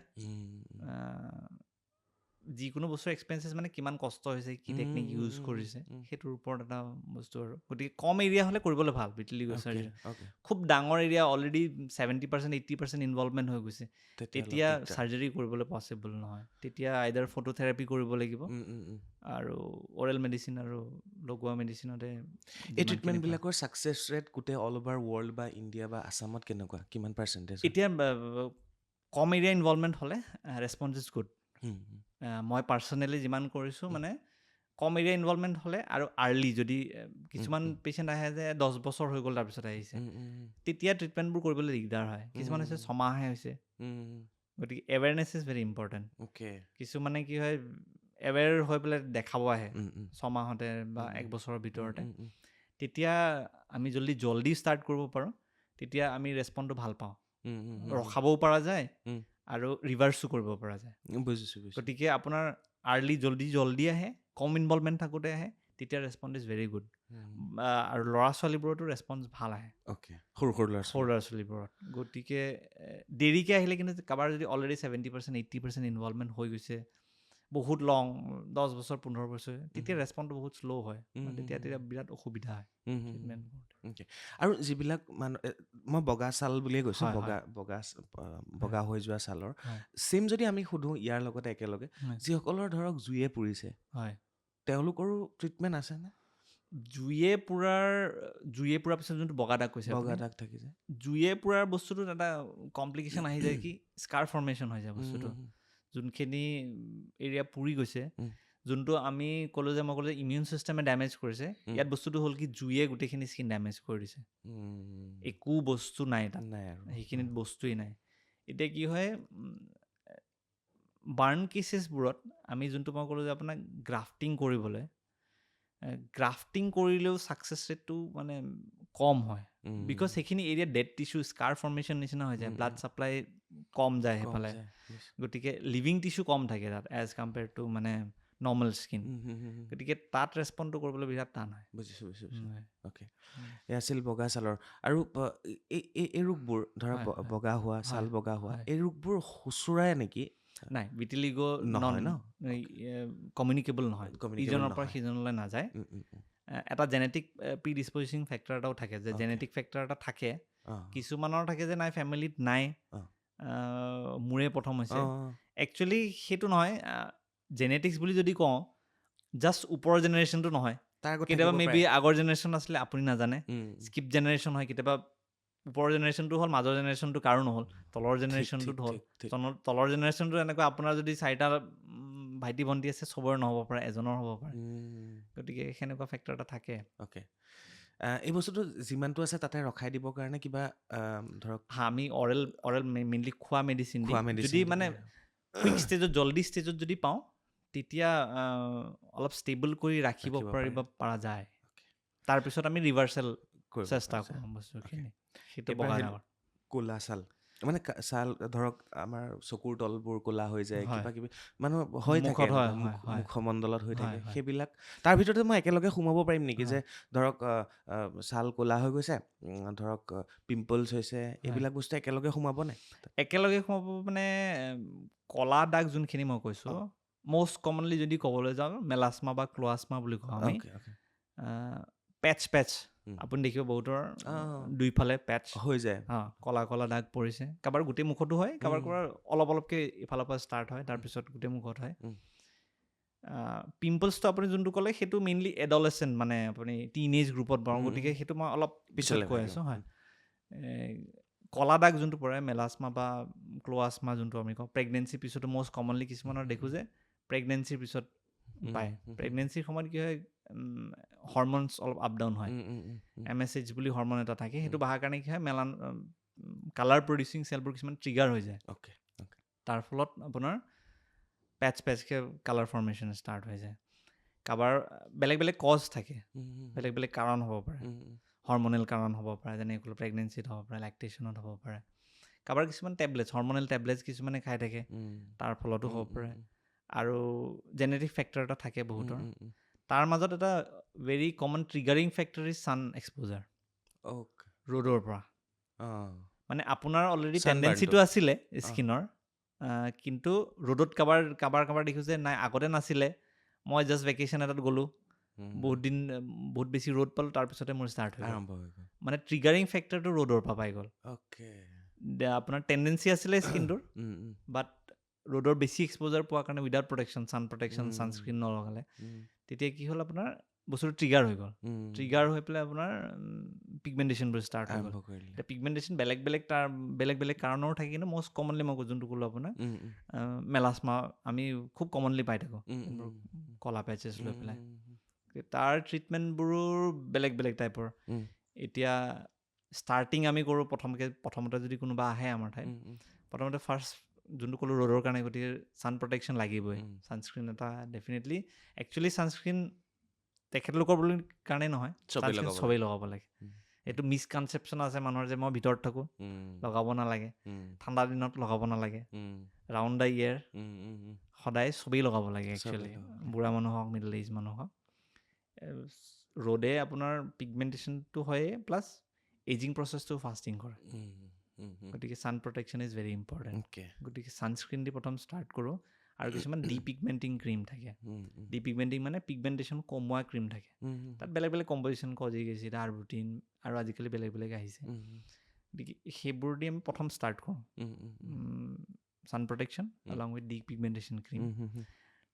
যিকোনো বস্তুৰ এক্সপেঞ্চেছ মানে কিমান কষ্ট হৈছে কি টেকনিক ইউজ কৰিছে সেইটোৰ ওপৰত এটা বস্তু আৰু গতিকে কম এৰিয়া হ'লে কৰিবলৈ ভাল ভিটিলিগো চাৰ্জাৰী খুব ডাঙৰ এৰিয়া অলৰেডি 70% 80% ইনভলভমেণ্ট হৈ গৈছে তেতিয়া চাৰ্জাৰী কৰিবলৈ পচিবল নহয় তেতিয়া আইদাৰ ফটোথেৰাপি কৰিব লাগিব আৰু অৰেল মেডিচিন আৰু লগোৱা মেডিচিনতে এই ট্ৰিটমেণ্টবিলাকৰ ছাকচেছ ৰেট গোটেই অল অভাৰ ৱৰ্ল্ড বা ইণ্ডিয়া বা আছামত কেনেকুৱা কিমান পাৰ্চেণ্টেজ এতিয়া কম এৰিয়া ইনভলভমেণ্ট হ'লে ৰেছপঞ্চ ইজ গুড মই পাৰ্চনেলি যিমান কৰিছোঁ মানে কম এৰিয়া ইনভলভমেণ্ট হ'লে আৰু আৰ্লি যদি কিছুমান পেচেণ্ট আহে যে 10 বছৰ হৈ গ'ল তাৰপিছত আহিছে তেতিয়া ট্ৰিটমেণ্টবোৰ কৰিবলৈ দিগদাৰ হয় কিছুমান হৈছে 6 মাহহে হৈছে গতিকে এৱেৰনেছ ইজ ভেৰি ইম্পৰ্টেণ্ট কিছুমানে কি হয় এৱেৰ হৈ পেলাই দেখাব আহে 6 মাহতে বা 1 বছৰৰ ভিতৰতে তেতিয়া আমি জল্দি ষ্টাৰ্ট কৰিব পাৰোঁ তেতিয়া আমি ৰেছপণ্ডটো ভাল পাওঁ ৰখাবও পৰা যায় আৰু ৰিভাৰ্চো কৰিব পৰা যায় গতিকে আপোনাৰ আৰ্লি জল্দি আহে কম ইনভলভমেণ্ট থাকোঁতে আহে তেতিয়া ৰেছপঞ্চ ইজ ভেৰি গুড আৰু ল'ৰা ছোৱালীবোৰতো ৰেছপঞ্চ ভাল আহে সৰু ল'ৰা ছোৱালীবোৰত গতিকে দেৰিকৈ আহিলে কিন্তু কাৰোবাৰ যদি অলৰেডি 70% 80% ইনভলভমেণ্ট হৈ গৈছে বহুত লং 10 বছৰ 15 বছৰ তেতিয়া ৰেছপণ্ডটো বহুত শ্ল' হয় তেতিয়া বিৰাট অসুবিধা হয় আৰু যিবিলাক মই বগা ছাল বুলিয়ে কৈছোঁ বগা হৈ যোৱা ছালৰ ছেম যদি আমি সোধোঁ ইয়াৰ লগতে একেলগে যিসকলৰ ধৰক জুয়ে পুৰিছে তেওঁলোকৰো ট্ৰিটমেণ্ট আছেনে জুয়ে পুৰাৰ পিছত যোনটো বগা দাগ কৈছে বগা দাগ থাকি যায় জুয়ে পুৰাৰ বস্তুটোত এটা কমপ্লিকেশ্যন আহি যায় কি স্কাৰ ফৰ্মেশ্যন হৈ যায় বস্তুটো যোনখিনি এৰিয়া পুৰি গৈছে যোনটো আমি ক'লোঁ যে ইমিউন ছিষ্টেমে ডেমেজ কৰিছে ইয়াত বস্তুটো হ'ল কি জুয়ে গোটেইখিনি স্কিন ডেমেজ কৰি দিছে একো বস্তু নাই তাত সেইখিনিত বস্তুৱেই নাই এতিয়া কি হয় বাৰ্ণ কেছেছবোৰত আমি যোনটো মই ক'লোঁ যে আপোনাক গ্ৰাফটিং কৰিবলৈ গ্ৰাফটিং কৰিলেও ছাকচেছ ৰেটটো মানে কম হয় বিকজ সেইখিনি এৰিয়াত ডেড টিচু স্কাৰ ফৰ্মেশ্যন নিচিনা হৈ যায় ব্লাড ছাপ্লাই কম যায় সেইফালে গতিকে লিভিং টিচু কম থাকে তাত এজ কম্পেয়াৰ টু মানে নৰ্মেল স্কিন গতিকে তাত ৰেছপণ্ডটো কৰিবলৈ বিৰাট টান হয় বুজিছোঁ অ'কে এই আছিল বগা ছালৰ আৰু এই ৰোগবোৰ ধৰা বগা হোৱা ছাল বগা হোৱা এই ৰোগবোৰ খুচুৰাই নেকি নাই ভিটিলিগো নহয় ন কমিউনিকেবল নহয় ইজনৰ পৰা সিজনলৈ নাযায় এটা জেনেটিক প্ৰিডিছপজিং ফেক্টৰ এটাও থাকে যে জেনেটিক ফেক্টৰ এটা থাকে কিছুমানৰ থাকে যে নাই ফেমিলিত নাই মোৰে প্ৰথম হৈছে একচুৱেলি সেইটো নহয় জেনেটিক্স বুলি যদি কওঁ জাষ্ট ওপৰৰ জেনেৰেশ্যনটো নহয় কেতিয়াবা মেবি আগৰ জেনেৰেশ্যন আছিলে আপুনি নাজানে স্কিপ জেনেৰেশ্যন হয় কেতিয়াবা ওপৰৰ জেনেৰেশ্যনটো হ'ল মাজৰ জেনেৰেশ্যনটো কাৰো নহ'ল তলৰ জেনেৰেশ্যনটোত হ'ল তলৰ জেনেৰেশ্যনটো এনেকুৱা আপোনাৰ যদি 4টা ভাইটি ভণ্টি আছে চবৰে নহ'ব পাৰে এজনৰ হ'ব পাৰে গতিকে সেনেকুৱা ফেক্টৰ এটা থাকে এই বস্তুটো যিমানটো আছে তাতে ৰখাই দিবৰ কাৰণে কিবা ধৰক আমি অৰেল মেইনলি খোৱা মেডিচিন যদি মানে কুইক ষ্টেজত জল্দি ষ্টেজত যদি পাওঁ তেতিয়া অলপ ষ্টেবল কৰি ৰাখিব পৰা যায় তাৰপিছত আমি ৰিভাৰ্চেল চেষ্টা কৰোঁ বস্তুখিনি সেইটো বগা ডাঙৰ ক'লা ছাল মানে ছাল ধৰক আমাৰ চকুৰ তলবোৰ ক'লা হৈ যায় কিবা কিবি মানুহ হৈ থাকে মুখমণ্ডলত হৈ থাকে সেইবিলাক তাৰ ভিতৰতে মই একেলগে সোমাব পাৰিম নেকি যে ধৰক ছাল ক'লা হৈ গৈছে ধৰক পিম্পলছ হৈছে এইবিলাক বস্তু একেলগে সোমাব নাই একেলগে সোমাব মানে ক'লা দাগ যোনখিনি মই কৈছোঁ মষ্ট কমনলি যদি ক'বলৈ যাওঁ মেলাছমা বা ক্ল'ৱাছমা বুলি কওঁ আমি পেচ আপুনি দেখিব বহুতৰ দুইফালে পেচ হৈ যায় ক'লা দাগ পৰিছে কাৰোবাৰ গোটেই মুখতো হয় কাৰোবাৰ অলপকৈ ইফালৰ পৰা ষ্টাৰ্ট হয় তাৰপিছত গোটেই মুখত হয় পিম্পলছটো আপুনি যোনটো ক'লে সেইটো মেইনলি এডলেচেণ্ট মানে আপুনি টিনেজ গ্ৰুপত পাওঁ গতিকে সেইটো মই অলপ পিছত কৈ আছোঁ হয় ক'লা দাগ যোনটো পৰে মেলাছমা বা ক্ল'ৱাছমা যোনটো আমি কওঁ প্ৰেগনেঞ্চিৰ পিছতো মষ্ট কমনলি কিছুমানৰ দেখোঁ যে প্ৰেগনেঞ্চিৰ পিছত পায় প্ৰেগনেঞ্চিৰ সময়ত কি হয় হৰম'নছ অলপ আপ ডাউন হয় MSH বুলি হৰম'ন এটা থাকে সেইটো বহাৰ কাৰণে কি হয় কালাৰ প্ৰডিউচিং চেলবোৰ কিছুমান ট্ৰিগাৰ হৈ যায় তাৰ ফলত আপোনাৰ পেচকৈ কালাৰ ফৰ্মেশ্যন ষ্টাৰ্ট হৈ যায় কাৰোবাৰ বেলেগ বেলেগ কজ থাকে বেলেগ বেলেগ কাৰণ হ'ব পাৰে হৰমনেল কাৰণ হ'ব পাৰে যেনে ক'লো প্ৰেগনেঞ্চিত হ'ব পাৰে লেক্টেশ্যনত হ'ব পাৰে কাৰোবাৰ কিছুমান টেবলেটছ হৰমনেল টেবলেটছ কিছুমানে খাই থাকে তাৰ ফলতো হ'ব পাৰে আৰু জেনেটিক ফেক্টৰ এটা থাকে বহুতৰ তাৰ মাজত এটা very common triggering factor is sun exposure ৰ'দৰ পৰা মানে আপোনাৰ অলৰেডি টেণ্ডেঞ্চিটো আছিলে স্কিনৰ কিন্তু ৰ'দত কাৰোবাৰ দেখিছোঁ যে নাই আগতে নাছিলে মই জাষ্ট ভেকেশ্যন এটাত গ'লোঁ বহুত বেছি ৰ'দ পালোঁ তাৰপিছতে মোৰ ষ্টাৰ্ট হৈ গ'ল মানে ট্ৰিগাৰিং ফেক্টৰটো ৰ'দৰ পৰা পাই গ'ল আপোনাৰ টেণ্ডেঞ্চি আছিলে স্কিনটোৰ বাট ৰ'দৰ বেছি এক্সপ'জাৰ পোৱাৰ কাৰণে উইদাউট প্ৰটেকশ্যন ছানস্ক্ৰীন নলগালে তেতিয়া কি হ'ল আপোনাৰ বস্তুটো ট্ৰিগাৰ হৈ গ'ল ট্ৰিগাৰ হৈ পেলাই আপোনাৰ পিগমেণ্টেশ্যনবোৰ ষ্টাৰ্ট হৈ গ'ল এতিয়া পিগমেণ্টেশ্যন বেলেগ বেলেগ কাৰণৰো থাকে কিন্তু মষ্ট কমনলি মই যোনটো ক'লোঁ আপোনাক মেলাছমা আমি খুব কমনলি পাই থাকোঁ কলা পেচেছ লৈ পেলাই তাৰ ট্ৰিটমেণ্টবোৰো বেলেগ টাইপৰ এতিয়া ষ্টাৰ্টিং আমি কৰোঁ প্ৰথমতে যদি কোনোবা আহে আমাৰ ঠাইত প্ৰথমতে ফাৰ্ষ্ট যোনটো ক'লোঁ ৰ'দৰ কাৰণে গতিকে ছান প্ৰটেকশ্যন লাগিবই ছানস্ক্ৰীন এটা ডেফিনেটলি একচুৱেলি ছানস্ক্ৰীন তেখেতলোকৰ বুলি কাৰণেই নহয় চবেই লগাব লাগে এইটো মিছকনচেপশ্যন আছে মানুহৰ যে মই ভিতৰত থাকোঁ লগাব নালাগে ঠাণ্ডা দিনত লগাব নালাগে ৰাউণ্ড দ্য ইয়েৰ সদায় চবেই লগাব লাগে একচুৱেলি বুঢ়া মানুহ হওক মিডল এজ মানুহ হওক ৰ'দে আপোনাৰ পিগমেণ্টেশ্যনটো হয়েই প্লাছ এজিং প্ৰচেছটো ফাষ্টিং কৰে গতিকে sun protection is very important গতিকে ছানস্ক্ৰীন দি প্ৰথম ষ্টাৰ্ট কৰোঁ আৰু কিছুমান ডিপিগমেণ্টিং ক্ৰীম থাকে ডিপিগমেণ্টিং মানে পিগমেণ্টেশ্যন কমোৱা ক্ৰীম থাকে তাত বেলেগ কম্পজিশ্যন কজিক এচিড আৰ্বুটিন আৰু আজিকালি বেলেগ আহিছে গতিকে সেইবোৰ দি আমি প্ৰথম ষ্টাৰ্ট কৰোঁ sun protection along with depigmentation cream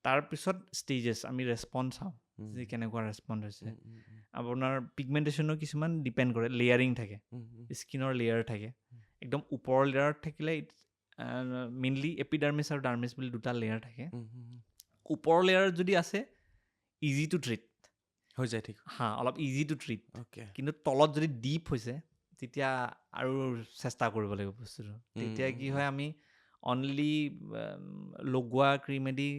তাৰপিছত ষ্টেজেছ আমি ৰেছপন্স চাওঁ যে কেনেকুৱা ৰেছপন্স হৈছে আপোনাৰ পিগমেণ্টেশ্যনৰ কিছুমান ডিপেণ্ড কৰে লেয়াৰিং থাকে স্কিনৰ লেয়াৰ থাকে একদম ওপৰৰ লেয়াৰত থাকিলে মেইনলি এপিডাৰ্মিছ আৰু ডাৰ্মিছ বুলি দুটা লেয়াৰ থাকে ওপৰৰ লেয়াৰত যদি আছে ইজি টু ট্ৰিট হৈ যায় ঠিক অলপ ইজি টু ট্ৰিট কিন্তু তলত যদি ডিপ হৈছে তেতিয়া আৰু চেষ্টা কৰিব লাগিব বস্তুটো তেতিয়া কি হয় আমি অনলি লগোৱা ক্ৰীমেদি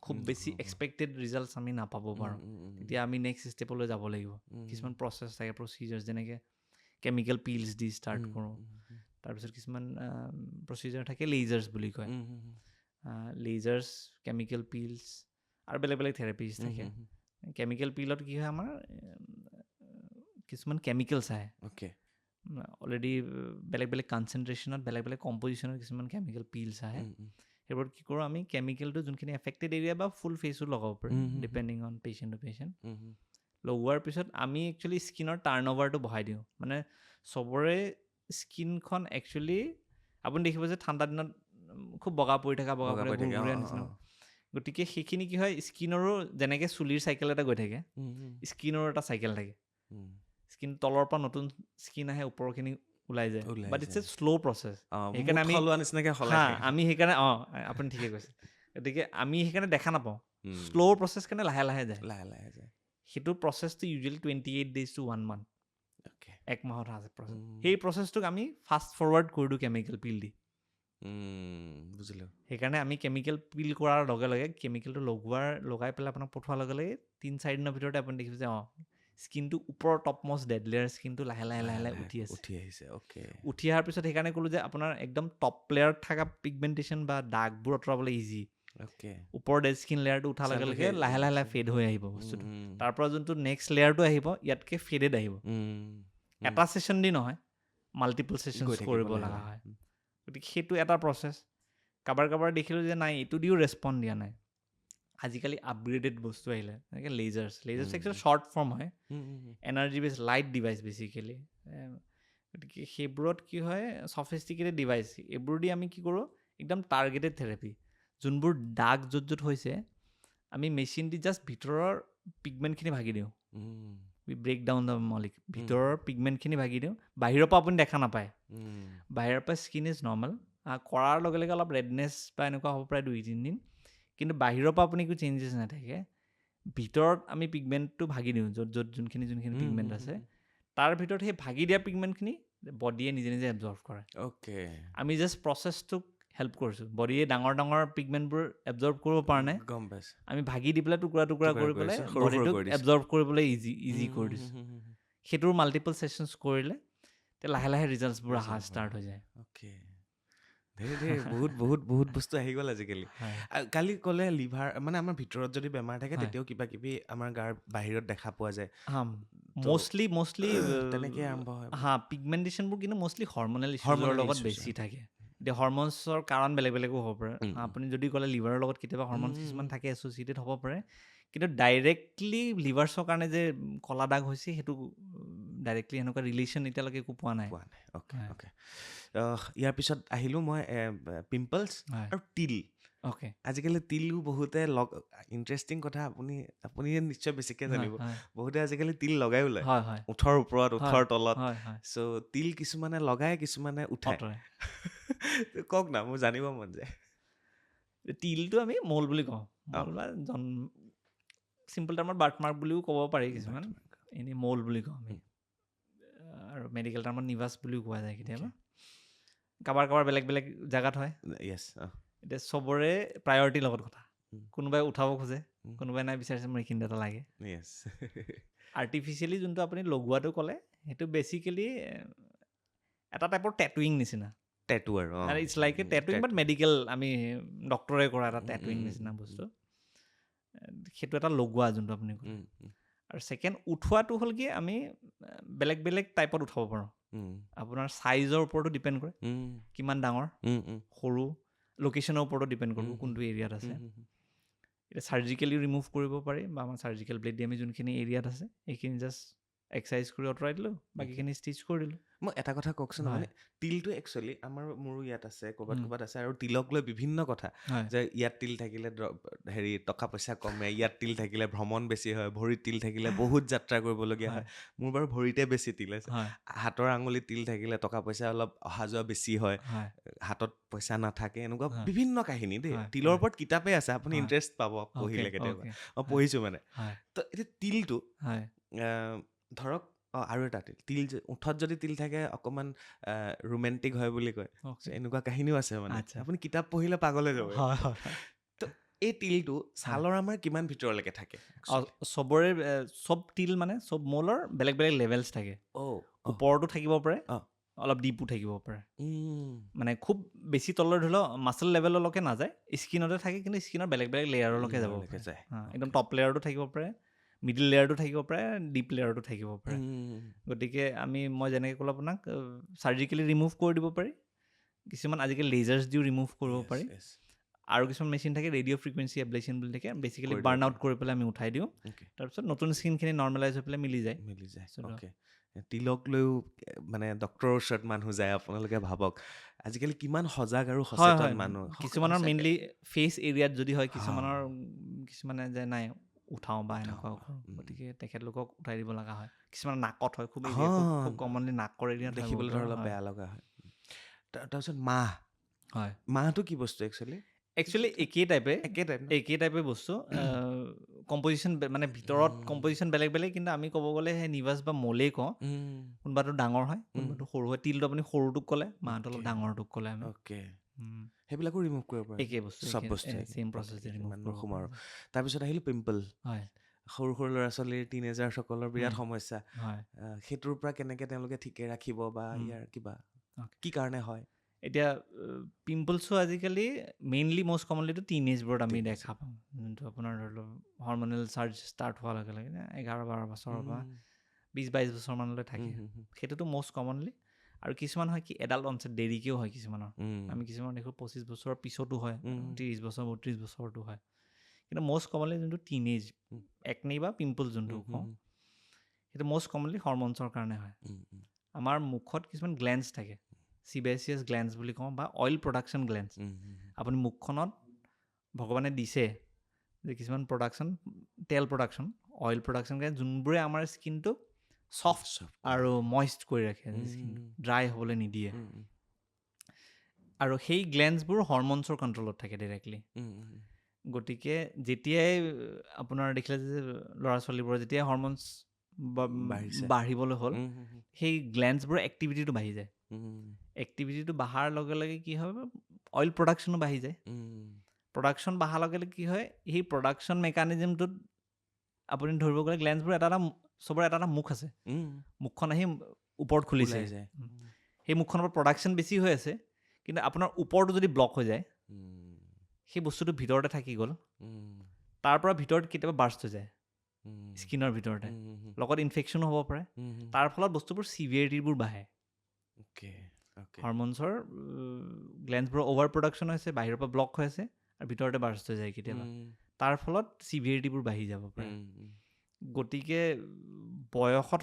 খুব বেছি এক্সপেক্টেড ৰিজাল্টছ আমি নাপাব পাৰোঁ তেতিয়া আমি নেক্সট ষ্টেপলৈ যাব লাগিব কিছুমান প্ৰচেছ থাকে প্ৰচিজাৰ্ছ যেনেকৈ কেমিকেল পিলছ দি ষ্টাৰ্ট কৰোঁ তাৰপিছত কিছুমান প্ৰচিজাৰ থাকে লেজাৰ্ছ বুলি কয় লেজাৰ্ছ কেমিকেল পিলছ আৰু বেলেগ থেৰাপিজ থাকে কেমিকেল পিলত কি হয় আমাৰ কিছুমান কেমিকেলছ আহে অলৰেডি বেলেগ কনচেনট্ৰেশ্যনত বেলেগ কম্পজিশ্যনত কিছুমান কেমিকেল পিলছ আহে সেইবোৰত কি কৰোঁ আমি কেমিকেলটো যোনখিনি এফেক্টেড এৰিয়া বা ফুল ফেচো লগাব পাৰিম depending on patient to patient লগোৱাৰ পিছত আমি একচুৱেলি স্কিনৰ টাৰ্ণ অভাৰটো বঢ়াই দিওঁ মানে চবৰে স্কিনখন একচুৱেলি আপুনি দেখিব যে ঠাণ্ডা দিনত খুব বগা পৰি থকা গুৰগুৰীয়া নিচিনা গতিকে সেইখিনি কি হয় স্কিনৰো যেনেকৈ চুলিৰ চাইকেল এটা গৈ থাকে স্কিনৰো এটা চাইকেল থাকে স্কিন তলৰ পৰা নতুন স্কিন আহে ওপৰখিনি ওলাই যায় but it's a slow' process সেইকাৰণে আমি সেইকাৰণে আপুনি ঠিকে কৈছে গতিকে আমি সেইকাৰণে দেখা নাপাওঁ শ্ল' প্ৰচেছ কাৰণে লাহে যায় সেইটো প্ৰচেছটো ইউজুৱেলি 28 days to 1 month এক মাহত আছে প্ৰচেছ সেই প্ৰচেছটোক আমি ফাষ্ট ফৰৱাৰ্ড কৰি দিওঁ কেমিকেল পিল দি বুজিলোঁ সেইকাৰণে আমি কেমিকেল পিল কৰাৰ লগে লগে কেমিকেলটো লগাই পেলাই আপোনাক পঠোৱাৰ লগে লগে 3-4 দিনৰ ভিতৰতে আপুনি দেখিব যে স্কিনটো ওপৰৰ টপমষ্ট ডেড লেয়াৰ স্কিনটো লাহে উঠি আহিছে উঠি অহাৰ পিছত সেইকাৰণে ক'লোঁ যে আপোনাৰ একদম টপ লেয়াৰত থকা পিগমেণ্টেশ্যন বা দাগবোৰ আঁতৰাবলৈ ইজি ওপৰৰ ডেড স্কিন লেয়াৰটো উঠাৰ লগে লগে লাহে ফেড হৈ আহিব বস্তুটো তাৰ পৰা যোনটো নেক্সট লেয়াৰটো আহিব ইয়াতকৈ ফেডেড আহিব এটা ছেশ্যন দি নহয় মাল্টিপল ছেশ্যন কৰিব লগা হয় গতিকে সেইটো এটা প্ৰচেছ কাৰোবাৰ দেখিলোঁ যে নাই এইটো দিও ৰেছপণ্ড দিয়া নাই আজিকালি আপগ্ৰেডেড বস্তু আহিলে এনেকৈ লেজাৰ্ছ একচুৱেলি শ্বৰ্ট ফৰ্ম হয় এনাৰ্জি বেছ লাইট ডিভাইচ বেচিকেলি গতিকে সেইবোৰত কি হয় ছফিষ্টিকেটেড ডিভাইচ এইবোৰ দি আমি কি কৰোঁ একদম টাৰ্গেটেড থেৰাপি যোনবোৰ দাগ য'ত হৈছে আমি মেচিন দি জাষ্ট ভিতৰৰ পিগমেণ্টখিনি ভাগি দিওঁ উই ব্ৰেক ডাউন দ্য মলিকুল ভিতৰৰ পিগমেণ্টখিনি ভাগি দিওঁ বাহিৰৰ পৰা আপুনি দেখা নাপায় বাহিৰৰ পৰা স্কিন ইজ নৰ্মেল কৰাৰ লগে লগে অলপ ৰেডনেছ বা এনেকুৱা হ'ব পাৰে 2-3 দিন কিন্তু বাহিৰৰ পৰা আপুনি একো চেঞ্জেছ নাথাকে ভিতৰত আমি পিগমেণ্টটো ভাগি দিওঁ য'ত যোনখিনি পিগমেণ্ট আছে তাৰ ভিতৰত সেই ভাগি দিয়া পিগমেণ্টখিনি বডিয়ে নিজে এবজৰ্ভ কৰে আমি জাষ্ট প্ৰচেছটোক হেল্প কৰিছোঁ বডিয়ে ডাঙৰ ডাঙৰ পিগমেণ্টবোৰ এবজৰ্ব কৰিব পৰা নাই গম পাইছোঁ আমি ভাগি দি পেলাই টুকুৰা টুকুৰা কৰি পেলাই কৰিছোঁ, সৰু সৰু বডিটোক কৰি দিছোঁ। এবজৰ্ব কৰিবলৈ ইজি কৰি দিছোঁ হুম। সেইটোৰ মাল্টিপল ছেশ্যনছ কৰিলে তেতিয়া লাহে লাহে ৰিজাল্টছবোৰ অহা ষ্টাৰ্ট হৈ যায় অ'কে ধেৰ বহুত বহুত বহুত বস্তু আহি গ'ল আজিকালি হয় কালি ক'লে লিভাৰ মানে আমাৰ ভিতৰত যদি বেমাৰ থাকে হয়। তেতিয়াও কিবা কিবি আমাৰ গাৰ বাহিৰত দেখা পোৱা যায় তো মষ্টলি তেনেকৈ আৰম্ভ হয় হা পিগমেণ্টেশ্যনবোৰ কিন্তু মষ্টলি হৰ্মনেল ইছ্যুজৰ Hormonal লগত issues, বেছি থাকে এতিয়া হৰ্মনছৰ কাৰণ বেলেগ বেলেগো হ'ব পাৰে আপুনি যদি ক'লে লিভাৰৰ লগত কেতিয়াবা হৰ্মনছ কিছুমান থাকে এছ'চিয়েটেড হ'ব পাৰে কিন্তু ডাইৰেক্টলি লিভাৰ্ছৰ কাৰণে যে কলা দাগ হৈছে সেইটো ডাইৰেক্টলি এনেকুৱা ৰিলেশ্যন এতিয়ালৈকে একো পোৱা নাই পোৱা নাই অ'কে হয়। অ'কে ইয়াৰ পিছত আহিলোঁ মই পিম্পলছ হয় আৰু তিল অ'কে আজিকালি তিলো বহুতে ইণ্টাৰেষ্টিং কথা আপুনি নিশ্চয় বেছিকৈ হয় জানিব হয় বহুতে আজিকালি তিল লগাই ওলায় হয় হয় ওঠৰ ওপৰত ওঠৰ তলত হয় হয় চ' তিল কিছুমানে লগাই কিছুমানে উঠায় অঁতৰাই কওক না মোৰ জানিব মন যায় তিলটো আমি মৌল বুলি কওঁ অঁ। মৌল বা চিম্পল টাৰ্মত বাৰ্থমাৰ্ক বুলিও ক'ব পাৰি কিছুমান এনেই মৌল বুলি কওঁ আমি আৰু মেডিকেল টাৰ্মত নিভাছ বুলিও কোৱা যায় কেতিয়াবা কাৰোবাৰ বেলেগ বেলেগ জেগাত হয় য়েছ এতিয়া চবৰে প্ৰায়ৰিটিৰ লগত কথা উম। কোনোবাই উঠাব খোজে কোনোবাই নাই বিচাৰিছে মোৰ এইখিনি এটা লাগে য়েছ আৰ্টিফিচিয়েলি যোনটো আপুনি লগোৱাটো ক'লে সেইটো বেচিকেলি এটা টাইপৰ টেটুইং নিচিনা টেটু আৰু it's like a tattooing but medical আমি ডক্টৰে কৰা এটা টেটুইং নিচিনা বস্তু সেইটো এটা লগোৱা যোনটো আপুনি ক'লে আৰু ছেকেণ্ড উঠোৱাটো হ'ল কি আমি বেলেগ বেলেগ টাইপত উঠাব পাৰোঁ আপোনাৰ ছাইজৰ ওপৰতো ডিপেণ্ড কৰে কিমান ডাঙৰ সৰু লোকেশ্যনৰ ওপৰতো ডিপেণ্ড কৰিব কোনটো এৰিয়াত আছে এতিয়া চাৰ্জিকেলি ৰিমুভ কৰিব পাৰি বা আমাৰ চাৰ্জিকেল ব্লেড দি আমি যোনখিনি এৰিয়াত আছে সেইখিনি জাষ্ট এক্সাৰচাইজ কৰি আঁতৰাই দিলোঁ বাকীখিনি ষ্টিচ কৰি দিলোঁ মই এটা কথা কওকচোন হয়। মানে তিলটো একচুৱেলি মোৰো ইয়াত আছে ক'ৰবাত আছে আৰু তিলক লৈ বিভিন্ন কথা হয় যে ইয়াত তিল থাকিলে হেৰি টকা পইচা কমে ইয়াত তিল থাকিলে ভ্ৰমণ বেছি হয় ভৰিত তিল থাকিলে বহুত যাত্ৰা কৰিবলগীয়া হয় মোৰ বাৰু ভৰিতে বেছি তিল আছে হয় হাতৰ আঙুলিত তিল থাকিলে টকা পইচা অলপ অহা যোৱা বেছি হয় হয় হাতত পইচা নাথাকে এনেকুৱা হয়। বিভিন্ন কাহিনী দেই হয়, তিলৰ হয়। ওপৰত কিতাপে আছে আপুনি হয়। ইণ্টাৰেষ্ট পাব অ'কে পঢ়িলে কেতিয়াবা অ'কে মই পঢ়িছোঁ মানে হয় তো এতিয়া তিলটো হয় ধৰক আৰু এটা তিল ওঠত যদি তিল থাকে অকণমান ৰোমেণ্টিক হয় বুলি কয় অ'কে এনেকুৱা কাহিনীও আছে মানে আচ্ছা আপুনি কিতাপ পঢ়িলে পাগলে যাব হয় হয় তো এই তিলটো ছালৰ আমাৰ কিমান ভিতৰলৈকে থাকে চবৰে চব তিল মানে চব মৌলৰ বেলেগ বেলেগ লেভেলছ থাকে ওপৰতো থাকিব পাৰে অঁ। অলপ ডিপো থাকিব পাৰে মানে খুব বেছি তলৰ ধৰি লওক মাছল লেভেললৈকে নাযায় স্কিনতে থাকে কিন্তু স্কিনৰ বেলেগ বেলেগ লেয়াৰলৈকে যাব পাৰে যায় একদম টপ লেয়াৰটো থাকিব পাৰে মিডিল লেয়াৰটো থাকিব পাৰে ডিপ লেয়াৰটো থাকিব পাৰে গতিকে মই যেনেকৈ ক'লোঁ আপোনাক চাৰ্জিকেলি ৰিমুভ কৰি দিব পাৰি কিছুমান আজিকালি লেজাৰ্ছ দিও ৰিমুভ কৰিব পাৰি আৰু কিছুমান মেচিন থাকে ৰেডিঅ' ফ্ৰিকুৱেঞ্চি এব্লেশ্যন বুলি থাকে বেচিকেলি বাৰ্ণ আউট কৰি পেলাই আমি উঠাই দিওঁ তাৰপিছত নতুন স্কিনখিনি নৰ্মেলাইজ হৈ পেলাই মিলি যায় অ'কে তিলক লৈও মানে ডক্টৰৰ ওচৰত মানুহ যায় আপোনালোকে ভাবক আজিকালি কিমান সজাগ আৰু সচেতন মানুহ কিছুমানৰ মেইনলি ফেচ এৰিয়াত যদি হয় কিছুমানে যে নাই উঠাওঁ বা এনেকুৱা কৰোঁ গতিকে তেখেতলোকক উঠাই দিব লগা হয় কিছুমানৰ নাকত হয় খুব খুব কমনলি নাকৰ এৰিয়াত দেখিবলৈ অলপ বেয়া লগা হয় তাৰপিছত হয় মাহটো কি বস্তু একচুৱেলি একেই টাইপে বস্তু কম্পজিশ্যন মানে ভিতৰত কম্পজিশ্যন বেলেগ বেলেগ কিন্তু আমি ক'ব গ'লে সেই নিভাছ বা মলেই কওঁ কোনোবাটো ডাঙৰ হয় কোনোবাটো সৰু হয় তিলটো আপুনি সৰুটোক ক'লে মাহটো অলপ ডাঙৰটোক ক'লে আমি সেইবিলাকো ৰিমুভ কৰিব পাৰে একেই বস্তু চব বস্তু চেম প্ৰচেছ ৰিমুভ কৰিব আৰু তাৰপিছত আহিলোঁ পিম্পল হয় সৰু সৰু ল'ৰা ছোৱালীৰ টিনেজাৰসকলৰ বিৰাট সমস্যা হয় সেইটোৰ পৰা কেনেকৈ তেওঁলোকে ঠিকে ৰাখিব বা ইয়াৰ কিবা কি কাৰণে হয় এতিয়া পিম্পলছো আজিকালি মেইনলি মষ্ট কমনলিটো টিনেজবোৰত আমি দেখা পাওঁ যোনটো আপোনাৰ ধৰি লওক হৰ্মনেল চাৰ্জ ষ্টাৰ্ট হোৱাৰ লগে লগে 11-12 বছৰৰ পৰা 20-22 বছৰমানলৈ থাকে সেইটোতো মষ্ট কমনলি আৰু কিছুমান হয় কি এডাল্ট অনচেট দেৰিকৈও হয় কিছুমানৰ আমি কিছুমান দেখোঁ 25 বছৰৰ পিছতো হয় 30 বছৰ 32 বছৰতো হয় কিন্তু মষ্ট কমনলি যোনটো টিনেজ একনি বা পিম্পল যোনটো কওঁ সেইটো মষ্ট কমনলি হৰমনছৰ কাৰণে হয় আমাৰ মুখত কিছুমান গ্লেন্স থাকে চিবেচিয়াছ গ্লেন্স বুলি কওঁ বা অইল প্ৰডাকশ্যন গ্লেন্স আপুনি মুখখনত ভগৱানে দিছে যে কিছুমান প্ৰডাকশ্যন তেল প্ৰডাকশ্যন অইল প্ৰডাকশ্যন গ্লেন্স যোনবোৰে আমাৰ স্কিনটোক ছফ্ট আৰু মইষ্ট কৰি ৰাখে ড্ৰাই হ'বলৈ নিদিয়ে আৰু সেই গ্লেন্সবোৰ হৰমনছৰ কণ্ট্ৰলত থাকে ডাইৰেক্টলি গতিকে যেতিয়াই আপোনাৰ দেখিলে যে ল'ৰা ছোৱালীবোৰৰ যেতিয়াই হৰমনছ বাঢ়িবলৈ হ'ল সেই গ্লেন্সবোৰৰ এক্টিভিটিটো বাঢ়ি যায় এক্টিভিটিটো বঢ়াৰ লগে লগে কি হয় অইল প্ৰডাকশ্যনো বাঢ়ি যায় প্ৰডাকশ্যন বঢ়াৰ লগে লগে কি হয় সেই প্ৰডাকশ্যন মেকানিজমটোত আপুনি ধৰিব গ'লে গ্লেন্সবোৰ চবৰে এটা মুখ আছে মুখখন আহি ওপৰত খুলিছে সেই মুখখনৰ পৰা প্ৰডাকশ্যন বেছি হৈ আছে কিন্তু আপোনাৰ ওপৰটো যদি ব্লক হৈ যায় সেই বস্তুটো ভিতৰতে থাকি গ'ল তাৰ পৰা ভিতৰত কেতিয়াবা বাৰ্ষ্ট হৈ যায় স্কিনৰ ভিতৰতে লগত ইনফেকশ্যনো হ'ব পাৰে তাৰ ফলত বস্তুবোৰ চিভিয়েৰিটিবোৰ বাঢ়ে হৰমনছৰ গ্লেন্সবোৰৰ অভাৰ প্ৰডাকশ্যন হৈছে বাহিৰৰ পৰা ব্লক হৈ আছে আৰু ভিতৰতে বাৰ্ষ্ট হৈ যায় কেতিয়াবা তাৰ ফলত চিভিয়েৰিটিবোৰ বাঢ়ি যাব পাৰে গতিকে বয়সত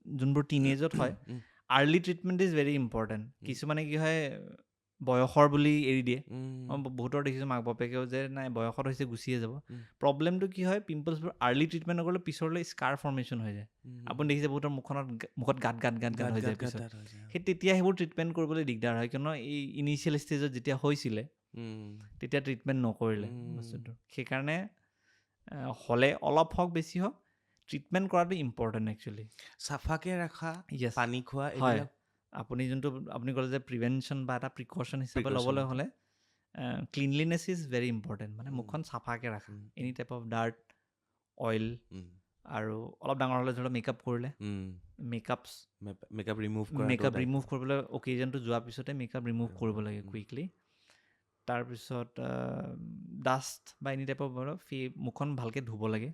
যোনবোৰ টিনেজত হয় early treatment is very important কিছুমানে কি হয় বয়সৰ বুলি এৰি দিয়ে মই বহুতৰ দেখিছোঁ মাক বাপেকেও যে নাই বয়সত হৈছে গুচিয়ে যাব প্ৰব্লেমটো কি হয় পিম্পলছবোৰ আৰ্লি ট্ৰিটমেণ্ট নকৰিলে পিছলৈ স্কাৰ ফৰ্মেশ্যন হৈ যায় আপুনি দেখিছে বহুতৰ মুখত গাঁত হৈ যায় পিছত সেই তেতিয়া সেইবোৰ ট্ৰিটমেণ্ট কৰিবলৈ দিগদাৰ হয় কিয়নো এই ইনিচিয়েল ষ্টেজত যেতিয়া হৈছিলে তেতিয়া ট্ৰিটমেণ্ট নকৰিলে বস্তুটো সেইকাৰণে হ'লে অলপ হওক বেছি হওক ট্ৰিটমেণ্ট কৰাটো ইম্পৰ্টেণ্ট একচুৱেলি চাফাকৈ ৰাখা পানী খোৱা হয় আপুনি যোনটো আপুনি ক'লে যে প্ৰিভেনশ্যন বা এটা প্ৰিকশ্যন হিচাপে ল'বলৈ হ'লে ক্লিনলিনেছ ইজ ভেৰি ইম্পৰ্টেণ্ট মানে মুখখন চাফাকৈ ৰাখা any type of dirt oil আৰু অলপ ডাঙৰ হ'লে ধৰি লওক মেকআপ কৰিলে মেকআপ ৰিমুভ কৰিবলৈ অকেজনটো যোৱাৰ পিছতে মেকআপ ৰিমুভ কৰিব লাগে কুইকলি তাৰপিছত ডাষ্ট বা এনি টাইপৰ মুখখন ভালকৈ ধুব লাগে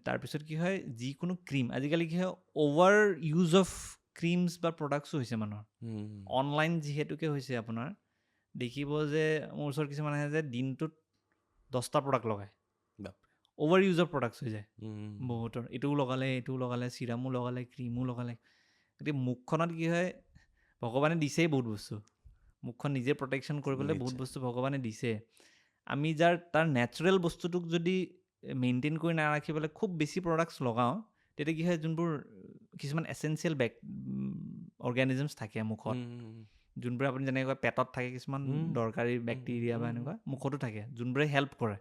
তাৰপিছত কি হয় যিকোনো ক্ৰীম আজিকালি কি হয় অভাৰ ইউজ অফ ক্ৰীমছ বা প্ৰডাক্টছো হৈছে মানুহৰ অনলাইন যিহেতুকে হৈছে আপোনাৰ দেখিব যে মোৰ ওচৰত কিছুমান আহে যে দিনটোত 10টা প্ৰডাক্ট লগায় অভাৰ ইউজ অফ প্ৰডাক্টছ হৈ যায় বহুতৰ এইটোও লগালে চিৰামো লগালে ক্ৰীমো লগালে গতিকে মুখখনত কি হয় ভগৱানে দিছেই বহুত বস্তু মুখখন নিজে প্ৰটেকশ্যন কৰিবলৈ বহুত বস্তু ভগৱানে দিছে আমি তাৰ নেচাৰেল বস্তুটোক যদি মেইনটেইন কৰি নাৰাখিবলৈ খুব বেছি প্ৰডাক্টছ লগাওঁ তেতিয়া কি হয় যোনবোৰ কিছুমান এচেঞ্চিয়েল অৰ্গেনিজমছ থাকে মুখত যোনবোৰে আপুনি যেনেকৈ পেটত থাকে কিছুমান দৰকাৰী বেক্টেৰিয়া বা এনেকুৱা মুখতো থাকে যোনবোৰে হেল্প কৰে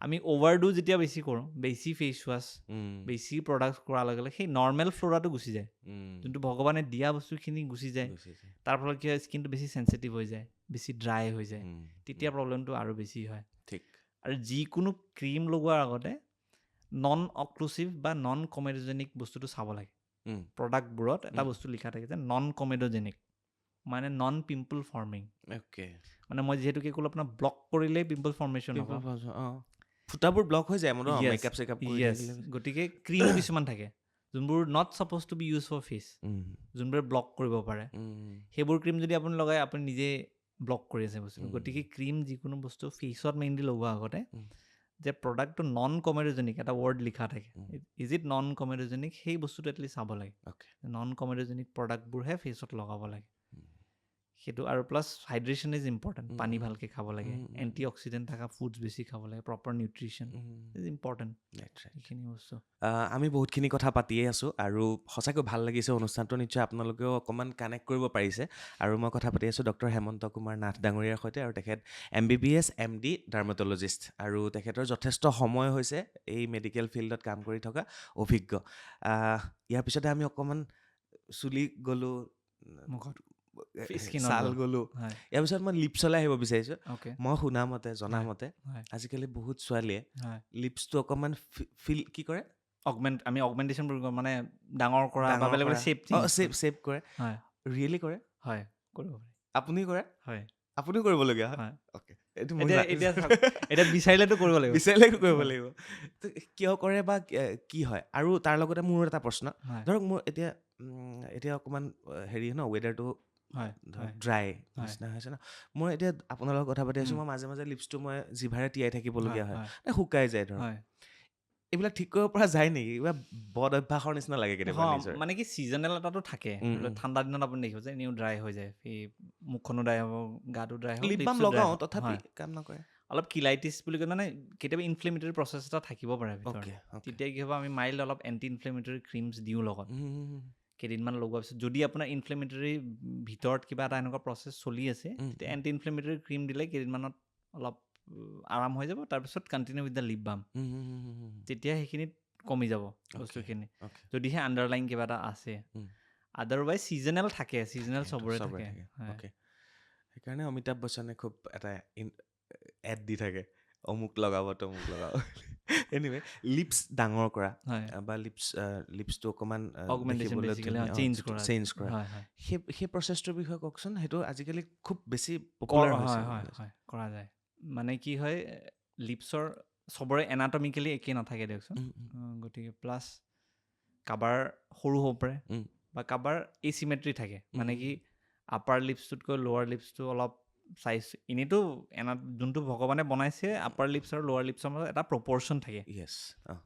আমি অভাৰডু যেতিয়া বেছি কৰোঁ বেছি ফেচ ৱাছ বেছি প্ৰডাক্টছ কৰাৰ লগে লগে সেই নৰ্মেল ফ্ল'ৰাটো গুচি যায় যোনটো ভগৱানে দিয়া বস্তুখিনি গুচি যায় তাৰ ফলত কি হয় স্কিনটো বেছি চেঞ্চিটিভ হৈ যায় বেছি ড্ৰাই হৈ যায় তেতিয়া প্ৰব্লেমটো আৰু বেছি হয় ঠিক আৰু যিকোনো ক্ৰীম লগোৱাৰ আগতে নন অক্লুচিভ বা নন কমেডোজেনিক বস্তুটো চাব লাগে প্ৰডাক্টবোৰত এটা বস্তু লিখা থাকে যে নন কমেডোজেনিক মানে নন পিম্পল ফৰ্মিং মানে মই যিহেতুকে ক'লো আপোনাৰ ব্লক কৰিলেই পিম্পল ফৰ্মেশ্যন হ'ব ফুটাবোৰ ব্লক হৈ যায় মেকআপ চেকআপ গতিকে ক্ৰীমো কিছুমান থাকে যোনবোৰ not supposed to be use for face যোনবোৰে ব্লক কৰিব পাৰে সেইবোৰ ক্ৰীম যদি আপুনি লগায় আপুনি নিজে ব্লক কৰি আছে বস্তুটো গতিকে ক্ৰীম যিকোনো বস্তু ফেচত মেইনলি লগোৱাৰ আগতে যে প্ৰডাক্টটো নন কমেডোজেনিক এটা ৱৰ্ড লিখা থাকে ইজ ইট নন কমেডোজেনিক সেই বস্তুটো এটলিষ্ট চাব লাগে নন কমেডোজেনিক প্ৰডাক্টবোৰহে ফেচত লগাব লাগে সেইটো আৰু প্লাছ হাইড্ৰেশ্যন ইজ ইম্পৰ্টেণ্ট পানী ভালকৈ খাব লাগে এণ্টি অক্সিডেণ্ট থকা ফুডছ বেছি খাব লাগে প্ৰপাৰ নিউট্ৰিশ্যন ইজ ইম্পৰ্টেণ্ট এইখিনি বস্তু আমি বহুতখিনি কথা পাতিয়ে আছোঁ আৰু সঁচাকৈ ভাল লাগিছে অনুষ্ঠানটো নিশ্চয় আপোনালোকেও অকণমান কানেক্ট কৰিব পাৰিছে আৰু মই কথা পাতি আছোঁ ডক্টৰ হেমন্ত কুমাৰ নাথ ডাঙৰীয়াৰ সৈতে আৰু তেখেত MBBS MD ডাৰ্মেটলজিষ্ট আৰু তেখেতৰ যথেষ্ট সময় হৈছে এই মেডিকেল ফিল্ডত কাম কৰি থকা অভিজ্ঞ ইয়াৰ পিছতে আমি অকণমান চুলি গ'লোঁ ছাল গ'লোঁ ইয়াৰ পিছত মই লিপছলৈ আহিব বিচাৰিছোঁ মই শুনামতে জনামতে আজিকালি বহুত ছোৱালীয়ে লিপছটো অকণমান কি কৰে আমি অগমেণ্টেশ্যন মানে ডাঙৰ কৰা বা বেলেগ শ্বেপ কৰে ৰিয়েলি কৰে হয় কৰিব পাৰি আপুনি কৰে হয় আপুনিও কৰিবলগীয়া হয় এতিয়া বিচাৰিলেতো কৰিব লাগিব কিয় কৰে বা কি হয় আৰু তাৰ লগতে মোৰ এটা প্ৰশ্ন ধৰক মোৰ এতিয়া অকণমান হেৰি ন ৱেডাৰটো ড্ৰাই নিচিনা হৈছে ন মই এতিয়া আপোনাৰ লগত কথা পাতি আছোঁ মই মাজে মাজে লিপছটো মই জিভাৰে তিয়াই থাকিবলগীয়া হয় শুকাই যায় ধৰক এইবিলাক ঠিক কৰিব পৰা যায় নেকি কিবা বদ অভ্যাসৰ নিচিনা লাগে কেতিয়াবা মানে কি ছিজনেল এটাতো থাকে ঠাণ্ডা দিনত আপুনি দেখিব যে এনেও ড্ৰাই হৈ যায় এই মুখখনো ড্ৰাই হ'ব গাটো ড্ৰাই হ'ব লিপ বাম লগাওঁ তথাপি কাম নকৰে অলপ কিলাইটিছ বুলি কয় মানে কেতিয়াবা ইনফ্লেমেটৰী প্ৰচেছ এটা থাকিব পাৰে ভিতৰত তেতিয়া কি হ'ব আমি মাইল্ড অলপ এণ্টি ইনফ্লেমেটৰী ক্ৰীমছ দিওঁ লগত কেইদিনমান লগোৱাৰ পিছত যদি আপোনাৰ ইনফ্লেমেটৰী ভিতৰত কিবা এটা এনেকুৱা প্ৰচেছ চলি আছে তেতিয়া এণ্টি ইনফ্লেমেটৰী ক্ৰীম দিলে কেইদিনমানত অলপ আৰাম হৈ যাব তাৰপিছত continue with the lip balm তেতিয়া সেইখিনিত কমি যাব বস্তুখিনি যদিহে আণ্ডাৰলাইন কিবা এটা আছে আদাৰৱাইজ ছিজনেল থাকে ছিজনেল চবৰে থাকে সেইকাৰণে অমিতাভ বচ্চনে খুব এটা এড দি থাকে অমুক লগাব তমুক লগাব এনিৱে লিপছ ডাঙৰ কৰা হয় বা লিপছটো অকণমান অগমেণ্টেশ্যন দেখিবলৈ বেচিকেলি ধুনীয়া চেঞ্জ কৰা চেঞ্জ কৰা হয় হয় সেই প্ৰচেছটোৰ বিষয়ে কওকচোন সেইটো আজিকালি খুব বেছি পপুলাৰ হৈছে হয় হয় হয় কৰা যায় মানে কি হয় লিপছৰ চবৰে এনাটমিকেলি একেই নাথাকে দিয়কচোন গতিকে প্লাছ কাবাৰ সৰু হ'ব পাৰে বা কাবাৰ এচিমেট্ৰি থাকে মানে কি আপাৰ লিপছটোতকৈ লোৱাৰ লিপছটো অলপ চাইজ এনেইতো যোনটো ভগৱানে বনাইছে আপাৰ লিপছ আৰু লোৱাৰ লিপছৰ মাজত এটা প্ৰপৰ্শ্যন থাকে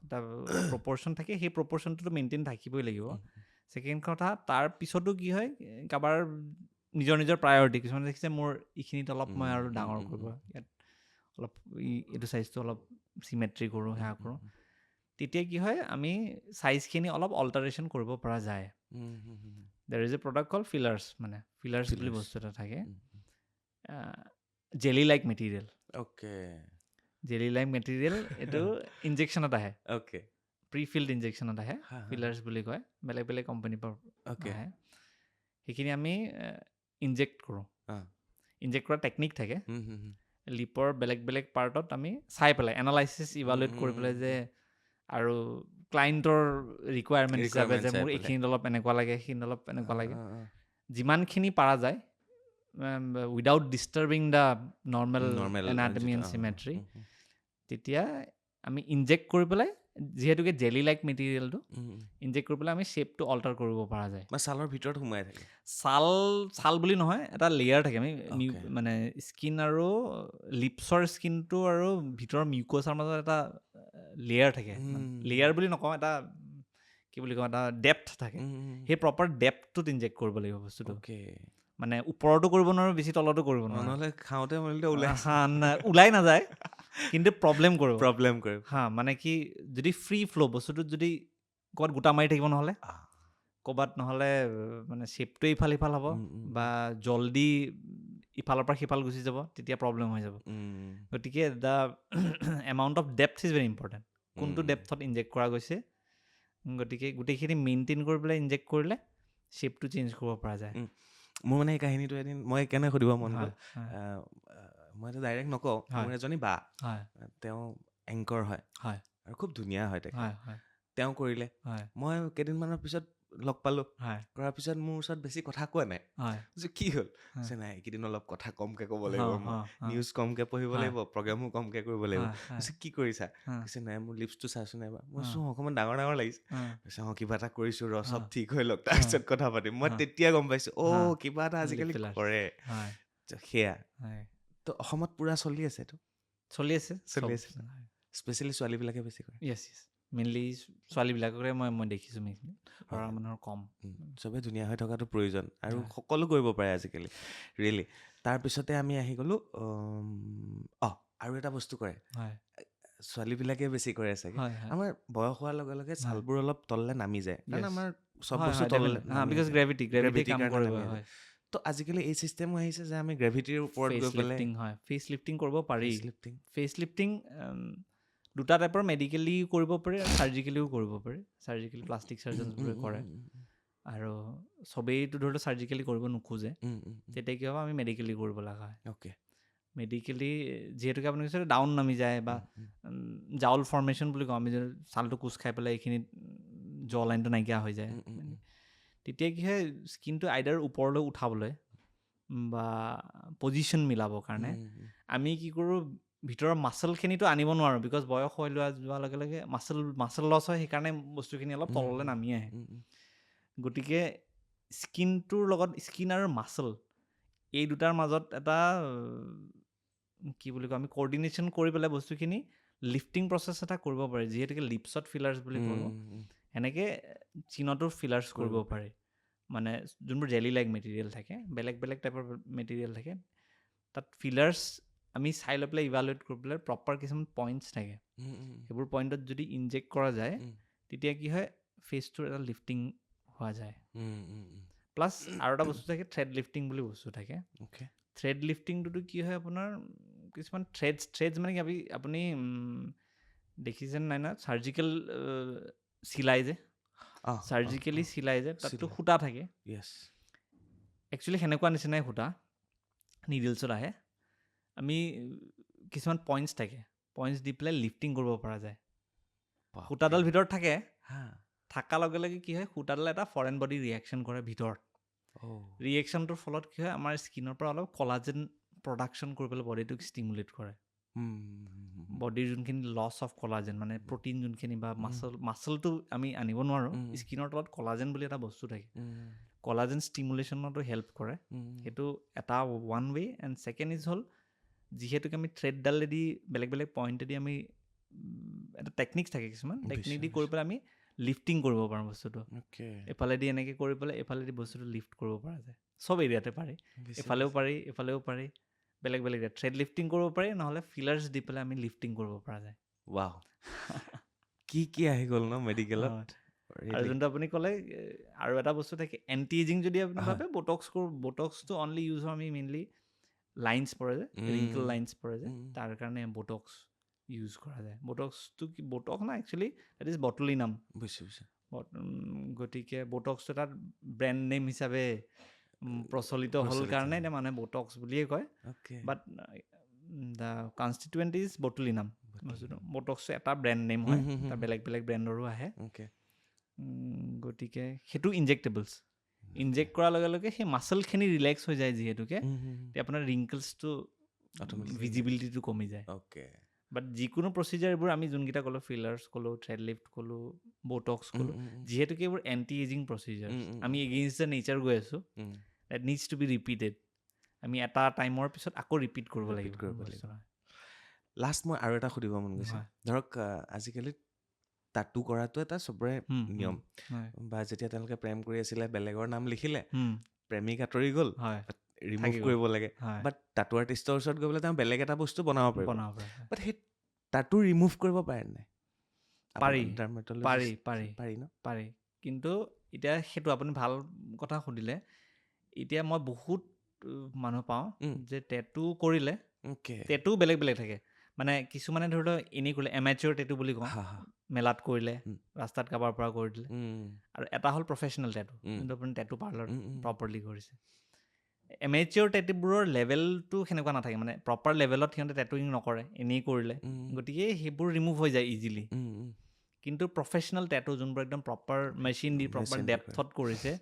এটা প্ৰপৰ্শ্যন থাকে সেই প্ৰপৰ্শ্যনটোতো মেইনটেইন থাকিবই লাগিব ছেকেণ্ড কথা তাৰ পিছতো কি হয় কাবাৰ নিজৰ নিজৰ প্ৰায়ৰিটি কিছুমানে দেখিছে মোৰ এইখিনিত অলপ মই আৰু ডাঙৰ কৰিব ইয়াত অলপ এইটো চাইজটো অলপ চিমেট্ৰি কৰোঁ সেয়া কৰোঁ তেতিয়া কি হয় আমি চাইজখিনি অলপ অল্টাৰেশ্যন কৰিব পৰা যায় দেৰ ইজ এ প্ৰডাক্ট কল ফিলাৰ্ছ মানে ফিলাৰ্ছ বুলি বস্তু এটা থাকে jelly like material jelly like material এইটো ইনজেকশ্যনত আহে প্ৰিফিল্ড ইনজেকশ্যনত আহে ফিলাৰ্ছ বুলি কয় বেলেগ বেলেগ কোম্পানীৰ পৰা আহে সেইখিনি আমি ইনজেক্ট কৰোঁ ইনজেক্ট কৰা টেকনিক থাকে লিপৰ বেলেগ বেলেগ পাৰ্টত আমি চাই পেলাই এনালাইচিছ ইভালুৱেট কৰি পেলাই যে আৰু ক্লাইণ্টৰ ৰিকুৱাৰমেণ্ট হিচাপে যে মোৰ এইখিনিত অলপ এনেকুৱা লাগে সেইখিনিত অলপ এনেকুৱা লাগে যিমানখিনি পাৰা যায় without disturbing the normal anatomy and symmetry তেতিয়া আমি ইনজেক্ট কৰি পেলাই যিহেতুকে জেলি লাইক মেটেৰিয়েলটো ইনজেক্ট কৰি পেলাই আমি শ্বেপটো অল্টাৰ কৰিব পৰা যায় ছালৰ ভিতৰত সোমাই থাকে ছাল বুলি নহয় এটা লেয়াৰ থাকে আমি মানে স্কিন আৰু লিপছৰ স্কিনটো আৰু ভিতৰৰ মিউকছৰ মাজত এটা লেয়াৰ থাকে লেয়াৰ বুলি নকওঁ এটা কি বুলি কওঁ এটা ডেপ্থ থাকে সেই প্ৰপাৰ ডেপ্থটোত ইনজেক্ট কৰিব লাগিব বস্তুটো মানে ওপৰতো কৰিব নোৱাৰোঁ বেছি তলতো কৰিব নোৱাৰোঁ নহ'লে খাওঁতে ওলাই নাযায় কিন্তু প্ৰব্লেম কৰে হা মানে কি যদি ফ্ৰী ফ্ল' বস্তুটোত যদি ক'ৰবাত গোটা মাৰি থাকিব ক'ৰবাত নহ'লে মানে শ্বেপটো ইফাল সিফাল হ'ব বা জল্দি ইফালৰ পৰা সিফাল গুচি যাব তেতিয়া প্ৰব্লেম হৈ যাব গতিকে the amount of depth is very important কোনটো ডেপ্থত ইনজেক্ট কৰা গৈছে গতিকে গোটেইখিনি মেইনটেইন কৰি পেলাই ইনজেক্ট কৰিলে শ্বেপটো চেঞ্জ কৰিব পৰা যায় মোৰ মানে এই কাহিনীটো এদিন মই কেনেকৈ সুধিব মন গ'ল মইতো ডাইৰেক্ট নকওঁ মোৰ এজনী বা তেওঁ এংকৰ হয় আৰু খুব ধুনীয়া হয় তেওঁ কৰিলে মই কেইদিনমানৰ পিছত লগ পালোঁ কৰাৰ পিছত মোৰ ওচৰত বেছি কথা কোৱা নাই যে কি হ'ল নাই এইকেইদিন অলপ কথা কমকৈ ক'ব লাগিব মই নিউজ কমকৈ পঢ়িব লাগিব প্ৰগ্ৰেমো কমকৈ কৰিব লাগিব কি কৰিছা কৈছে নাই মোৰ লিপছটো চাইছোঁ নাই বা মই চোন অকণমান ডাঙৰ ডাঙৰ লাগিছে কৈছে কিবা এটা কৰিছোঁ চব ঠিক হৈ লওক তাৰপিছত কথা পাতিম মই তেতিয়া গম পাইছোঁ কিবা এটা আজিকালি কৰে সেয়া তো অসমত পূৰা চলি আছে স্পেচিয়েলি ছোৱালীবিলাকে বেছি কৰে মেইনলি ছোৱালীবিলাকৰে মই দেখিছোঁ ল'ৰা মানুহৰ কম চবেই ধুনীয়া হৈ থকাটো প্ৰয়োজন আৰু সকলো কৰিব পাৰে আজিকালি ৰিয়েলি তাৰপিছতে আমি আহি গ'লোঁ আৰু এটা বস্তু কৰে ছোৱালীবিলাকে বেছি কৰে চাগে আমাৰ বয়স হোৱাৰ লগে লগে ছালবোৰ অলপ তললৈ নামি যায় কাৰণ আমাৰ চব বস্তু তললৈ তো আজিকালি এই চিষ্টেমো আহিছে যে আমি গ্ৰেভিটিৰ ওপৰত গৈ পেলাই ফেচ লিফটিং কৰিব পাৰি ফেচ লিফটিং দুটা টাইপৰ মেডিকেলি কৰিব পাৰি আৰু চাৰ্জিকেলিও কৰিব পাৰি চাৰ্জিকেলি প্লাষ্টিক চাৰ্জনবোৰে কৰে আৰু চবেইটো ধৰি লওক চাৰ্জিকেলি কৰিব নোখোজে তেতিয়া কি হ'ব আমি মেডিকেলি কৰিব লগা হয় মেডিকেলি যিহেতুকে আপুনি কৈছে ডাউন নামি যায় বা জাউল ফৰ্মেশ্যন বুলি কওঁ আমি যদি ছালটো কোচ খাই পেলাই এইখিনিত জ লাইনটো নাইকিয়া হৈ যায় তেতিয়া কি হয় স্কিনটো আইডাৰ ওপৰলৈ উঠাবলৈ বা পজিশ্যন মিলাবৰ কাৰণে আমি কি কৰোঁ ভিতৰৰ মাচলখিনিতো আনিব নোৱাৰোঁ বিকজ বয়স হৈ যোৱাৰ লগে লগে মাচল লছ হয় সেইকাৰণে বস্তুখিনি অলপ তললৈ নামি আহে গতিকে স্কিনটোৰ লগত স্কিন আৰু মাচল এই দুটাৰ মাজত এটা কি বুলি কয় আমি কৰ্ডিনেশ্যন কৰি পেলাই বস্তুখিনি লিফটিং প্ৰচেছ এটা কৰিব পাৰি যিহেতুকে লিপছত ফিলাৰ্ছ বুলি কৰোঁ এনেকৈ চিনতো ফিলাৰ্ছ কৰিব পাৰি মানে যোনবোৰ জেলি লাইক মেটেৰিয়েল থাকে বেলেগ বেলেগ টাইপৰ মেটেৰিয়েল থাকে তাত ফিলাৰ্ছ আমি চাই লৈ পেলাই ইভালুৱেট কৰি পেলাই প্ৰপাৰ কিছুমান পইণ্টছ থাকে সেইবোৰ পইণ্টত যদি ইনজেক্ট কৰা যায় তেতিয়া কি হয় ফেচটোৰ এটা লিফটিং হোৱা যায় প্লাছ আৰু এটা বস্তু থাকে থ্ৰেড লিফটিং বুলি বস্তু থাকে থ্ৰেড লিফটিংটোতো কি হয় আপোনাৰ কিছুমান থ্ৰেডছ মানে কি আপুনি দেখিছেনে নাই না চাৰ্জিকেল চিলাই যে চাৰ্জিকেলি চিলাই যে তাততো সূতা থাকে একচুৱেলি সেনেকুৱা নিচিনাই সূতা নিডলছত আহে আমি কিছুমান পইণ্টছ থাকে পইণ্টছ দি পেলাই লিফটিং কৰিব পৰা যায় সূতাডাল ভিতৰত থাকে থকাৰ লগে লগে কি হয় সূতাডাল এটা ফৰেন বডি ৰিয়েকশ্যন কৰে ভিতৰত ৰিয়েকশ্যনটোৰ ফলত কি হয় আমাৰ স্কিনৰ পৰা অলপ কলাজেন প্ৰডাকশ্যন কৰিবলৈ বডিটোক ষ্টিমুলেট কৰে বডিৰ যোনখিনি লছ অফ কলাজেন মানে প্ৰটিন যোনখিনি বা মাচলটো আমি আনিব নোৱাৰোঁ স্কিনৰ তলত কলাজেন বুলি এটা বস্তু থাকে কলাজেন ষ্টিমুলেশ্যনতো হেল্প কৰে সেইটো এটা one way and second is হ'ল যিহেতুকে আমি থ্ৰেডডালেদি বেলেগ বেলেগ পইণ্টেদি আমি এটা টেকনিক্স থাকে কিছুমান টেকনিক দি কৰি পেলাই আমি লিফটিং কৰিব পাৰোঁ বস্তুটো এফালেদি এনেকৈ কৰি পেলাই এফালেদি বস্তুটো লিফ্ট কৰিব পৰা যায় চব এৰিয়াতে পাৰি এফালেও পাৰি বেলেগ বেলেগ থ্ৰেড লিফটিং কৰিব পাৰি নহ'লে ফিলাৰ্ছ দি পেলাই আমি লিফটিং কৰিব পৰা যায় ৱাও কি আহি গ'ল ন মেডিকেলত আৰু যোনটো আপুনি ক'লে আৰু এটা বস্তু থাকে এণ্টি এজিং যদি আপুনি ভাবে বটক্সটো অনলি ইউজ হয় আমি মেইনলি লাইনছ পৰে যে ৰিংকল লাইনছ পৰে যে তাৰ কাৰণে বটক্স ইউজ কৰা যায় বটক্সটো কি বটক্স না একচুৱেলি দেট ইজ বটুলিনাম গতিকে বটক্সটো এটা ব্ৰেণ্ড নেম হিচাপে প্ৰচলিত হ'ল কাৰণে এতিয়া মানুহে বটক্স বুলিয়ে কয় বাট দ্য কনষ্টিটুৱেণ্ট ইজ বটুলিনাম বস্তুটো বটক্সটো এটা ব্ৰেণ্ড নেম হয় তাৰ বেলেগ বেলেগ ব্ৰেণ্ডৰো আহে গতিকে সেইটো ইনজেক্টেবলছ ইনজেক্ট কৰাৰ লগে লগে সেই মাচলখিনি ৰিলেক্স হৈ যায় যিহেতুকে তেতিয়া আপোনাৰ ৰিংকলছটো ভিজিবিলিটিটো কমি যায় বাট যিকোনো প্ৰচিজাৰ এইবোৰ আমি যোনকেইটা ক'লোঁ ফিলাৰ্ছ ক'লোঁ থ্ৰেড লিফ্ট ক'লোঁ বটক্স ক'লোঁ যিহেতুকে এইবোৰ এণ্টি এজিং প্ৰচিজাৰ আমি এগেইনষ্ট দ্য নেচাৰ গৈ আছোঁ that needs to be repeated আমি এটা টাইমৰ পিছত আকৌ ৰিপিট কৰিব লাগিব লাষ্ট মই আৰু এটা সুধিব মন গৈছে ধৰক আজিকালি টাটু কৰাটো এটা চবৰে নিয়ম বা যেতিয়া তেওঁলোকে প্ৰেম কৰি আছিলে বেলেগৰ নাম লিখিলে প্ৰেমিক আঁতৰি গ'ল ৰিমুভ কৰিব লাগে বাট টাটু আৰ্টিষ্টৰ ওচৰত গৈ পেলাই তেওঁ বেলেগ এটা বস্তু বনাব পাৰিব বাট সেই টাটু ৰিমুভ কৰিব পাৰে নাই পাৰি কিন্তু এতিয়া সেইটো আপুনি ভাল কথা সুধিলে এতিয়া মই বহুত মানুহ পাওঁ যে টেটু কৰিলে টেটু বেলেগ বেলেগ থাকে মানে কিছুমানে ধৰি লওক এনেই কৰিলে এমেচিয়ৰ টেটু বুলি কওঁ মেলাত কৰিলে ৰাস্তাত কাৰোবাৰ পৰা কৰি দিলে আৰু এটা হ'ল প্ৰফেচনেল টেটু যোনটো আপুনি টেটু পাৰ্লাৰ প্ৰপাৰলি কৰিছে এমেচিয়ৰ টেটুবোৰৰ লেভেলটো সেনেকুৱা নাথাকে মানে প্ৰপাৰ লেভেলত সিহঁতে টেটুইং নকৰে এনেই কৰিলে গতিকে সেইবোৰ ৰিমুভ হৈ যায় ইজিলি কিন্তু প্ৰফেচনেল টেটু যোনবোৰ একদম প্ৰপাৰ মেচিন দি প্ৰপাৰ ডেপথত কৰিছে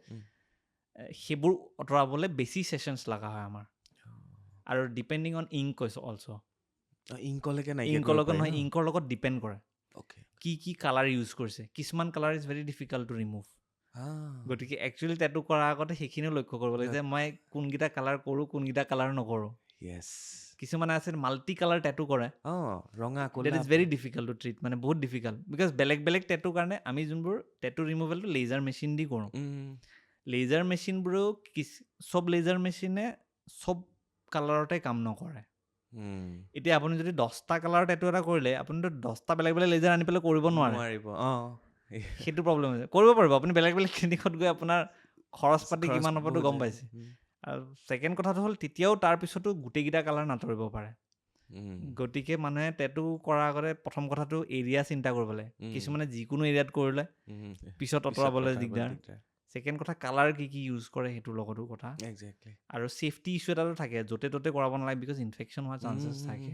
সেইবোৰ আঁতৰাবলৈ বেছি ছেশ্যনছ লগা হয় আমাৰ আৰু ডিপেণ্ডিং অন ইংক কৈছোঁ অলছ' ইংকৰ লগত ডিপেণ্ড কৰে কি কালাৰ ইউজ কৰিছে কিছুমান colour is very difficult to remove গতিকে একচুৱেলি টেটু কৰাৰ আগতে সেইখিনিও লক্ষ্য কৰিব লাগে যে মই কোনকেইটা কালাৰ কৰোঁ কোনকেইটা কালাৰ নকৰোঁ কিছুমানে আছে মাল্টি কালাৰ টেটু কৰে that is very difficult to treat মানে বহুত ডিফিকাল্ট বিকজ বেলেগ বেলেগ টেটুৰ কাৰণে আমি যোনবোৰ টেটু ৰিমুভেলটো লেজাৰ মেচিন দি কৰোঁ লেজাৰ মেচিনবোৰেও চব লেজাৰ মেচিনে চব কালাৰতে কাম নকৰে এতিয়া আপুনি যদি 10টা কালাৰ টেটু এটা কৰিলে আপুনিতো 10টা বেলেগ বেলেগ লেজাৰ আনি পেলাই কৰিব নোৱাৰিব সেইটো প্ৰব্লেম হৈছে কৰিব পাৰিব আপুনি বেলেগ বেলেগ ক্লিনিকত গৈ আপোনাৰ খৰচ পাতি কিমান হ'বতো গম পাইছে আৰু ছেকেণ্ড কথাটো হ'ল তেতিয়াও তাৰপিছতো গোটেইকেইটা কালাৰ নাতৰিব পাৰে গতিকে মানুহে টেটু কৰাৰ আগতে প্ৰথম কথাটো এৰিয়া চিন্তা কৰিব লাগে কিছুমানে যিকোনো এৰিয়াত কৰিলে পিছত আঁতৰাবলৈ দিগদাৰ ছেকেণ্ড কথা কালাৰ কি ইউজ কৰে সেইটোৰ লগতো কথা আৰু ছেফটি ইছ্যু এটাতো থাকে য'তে ত'তে কৰাব নালাগে বিকজ ইনফেকশ্যন হোৱাৰ চান্সেছ থাকে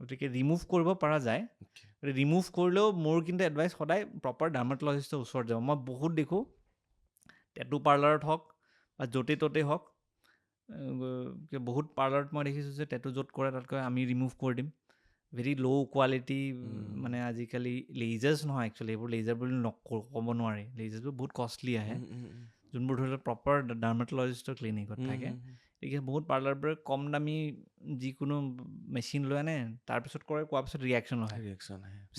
গতিকে ৰিমুভ কৰিব পৰা যায় ৰিমুভ কৰিলেও মোৰ কিন্তু এডভাইচ সদায় প্ৰপাৰ ডাৰ্মাটলজিষ্টৰ ওচৰত যাব মই বহুত দেখোঁ টেটু পাৰ্লাৰত হওক বা য'তে ত'তে হওক বহুত পাৰ্লাৰত মই দেখিছোঁ যে টেটু য'ত কৰে তাতকৈ আমি ৰিমুভ কৰি দিম ভেৰি ল' কোৱালিটি মানে আজিকালি লেজাৰ্ছ নহয় একচুৱেলি এইবোৰ লেজাৰ বুলি ক'ব নোৱাৰি লেজাৰবোৰ বহুত কষ্টলি আহে যোনবোৰ ধৰি লওক প্ৰপাৰ ডাৰ্মাটলজিষ্টৰ ক্লিনিকত থাকে গতিকে বহুত পাৰ্লাৰবোৰে কম দামী যিকোনো মেচিন লৈ আনে তাৰপিছত কৰে কোৱাৰ পিছত ৰিয়েকশ্যন আহে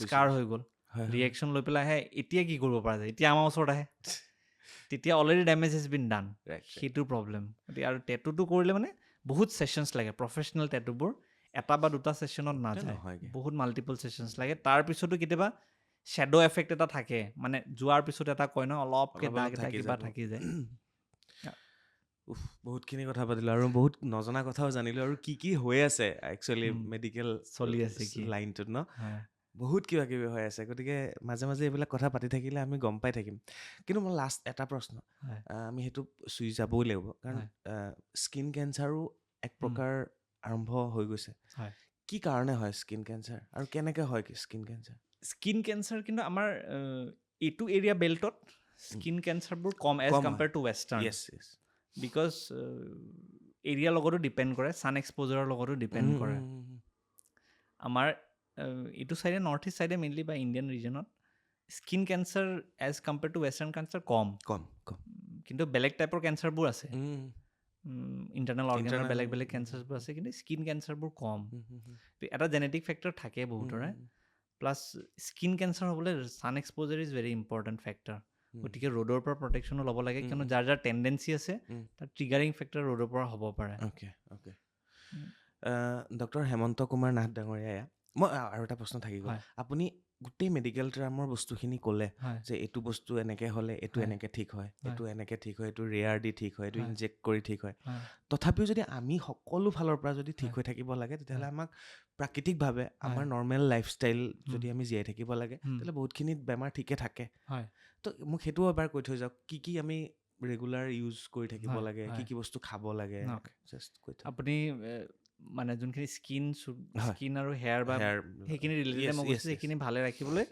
স্কাৰ হৈ গ'ল ৰিয়েকশ্যন লৈ পেলাই আহে এতিয়া কি কৰিব পৰা যায় এতিয়া আমাৰ ওচৰত আহে তেতিয়া অলৰেডি ডেমেজ হেজ বিন ডান সেইটো প্ৰব্লেম গতিকে আৰু টেটুটো কৰিলে মানে বহুত ছেশ্যনছ লাগে প্ৰফেচনেল টেটুবোৰ এটা বা দুটা ছেশ্যনত নাযায় বহুত মাল্টিপল ছেশ্যনছ লাগে তাৰপিছতো কেতিয়াবা শ্বেডো এফেক্ট এটা থাকে মানে যোৱাৰ পিছত এটা কয় ন অলপকৈ দাগ এটা কিবা থাকি যায় বহুতখিনি কথা পাতিলোঁ আৰু বহুত নজনা কথাও জানিলোঁ আৰু কি হৈ আছে একচুৱেলি মেডিকেল চলি আছে কি লাইনটোত ন বহুত কিবা কিবি হৈ আছে গতিকে মাজে মাজে এইবিলাক কথা পাতি থাকিলে আমি গম পাই থাকিম কিন্তু মোৰ লাষ্ট এটা প্ৰশ্ন আমি সেইটো চুই যাবই লাগিব কাৰণ স্কিন কেঞ্চাৰো এক প্ৰকাৰ আৰম্ভ হৈ গৈছে হয় কি কাৰণে হয় স্কিন কেঞ্চাৰ আৰু কেনেকৈ হয় কি স্কিন কেঞ্চাৰ স্কিন কেঞ্চাৰ কিন্তু আমাৰ এইটো এৰিয়া বেল্টত স্কিন কেঞ্চাৰবোৰ কম as compare to western because এৰিয়াৰ লগতো ডিপেণ্ড কৰে ছান এক্সপ'জাৰৰ লগতো ডিপেণ্ড কৰে আমাৰ এইটো চাইডে নৰ্থ ইষ্ট চাইডে মেইনলি বা ইণ্ডিয়ান ৰিজনত skin cancer as compare to western cancer কম কিন্তু বেলেগ টাইপৰ কেঞ্চাৰবোৰ আছে ইণ্টাৰনেল অৰ্গেনৰ বেলেগ বেলেগ কেঞ্চাৰবোৰ আছে কিন্তু স্কিন কেঞ্চাৰবোৰ কম এটা জেনেটিক ফেক্টৰ থাকে বহুতৰে প্লাছ স্কিন কেঞ্চাৰ হ'বলৈ sun exposure is very important factor গতিকে ৰ'দৰ পৰা প্ৰটেকশ্যনো ল'ব লাগে কিয়নো যাৰ যাৰ টেণ্ডেঞ্চি আছে তাৰ ট্ৰিগাৰিং ফেক্টৰ ৰ'দৰ পৰা হ'ব পাৰে ডক্টৰ হেমন্ত কুমাৰ নাথ ডাঙৰীয়া মই আৰু এটা প্ৰশ্ন থাকি গ'ল আপুনি গোটেই মেডিকেল টাৰ্মৰ বস্তুখিনি ক'লে যে এইটো বস্তু এনেকৈ হ'লে এইটো এনেকৈ ঠিক হয় এইটো এনেকৈ ঠিক হয় এইটো ৰেয়াৰ দি ঠিক হয় এইটো ইনজেক্ট কৰি ঠিক হয় তথাপিও যদি আমি সকলো ফালৰ পৰা যদি ঠিক হৈ থাকিব লাগে তেতিয়াহ'লে আমাক প্ৰাকৃতিকভাৱে আমাৰ নৰ্মেল লাইফষ্টাইল যদি আমি জীয়াই থাকিব লাগে তেতিয়াহ'লে বহুতখিনি বেমাৰ ঠিকে থাকে তো মোক সেইটোও এবাৰ কৈ থৈ যাওক কি কি আমি ৰেগুলাৰ ইউজ কৰি থাকিব লাগে কি কি বস্তু খাব লাগে আপুনি মানে যোনখিনি স্কিন আৰু হেয়াৰ বা সেইখিনি ৰিলেটেড মই কৈছোঁ সেইখিনি ভালে ৰাখিবলৈ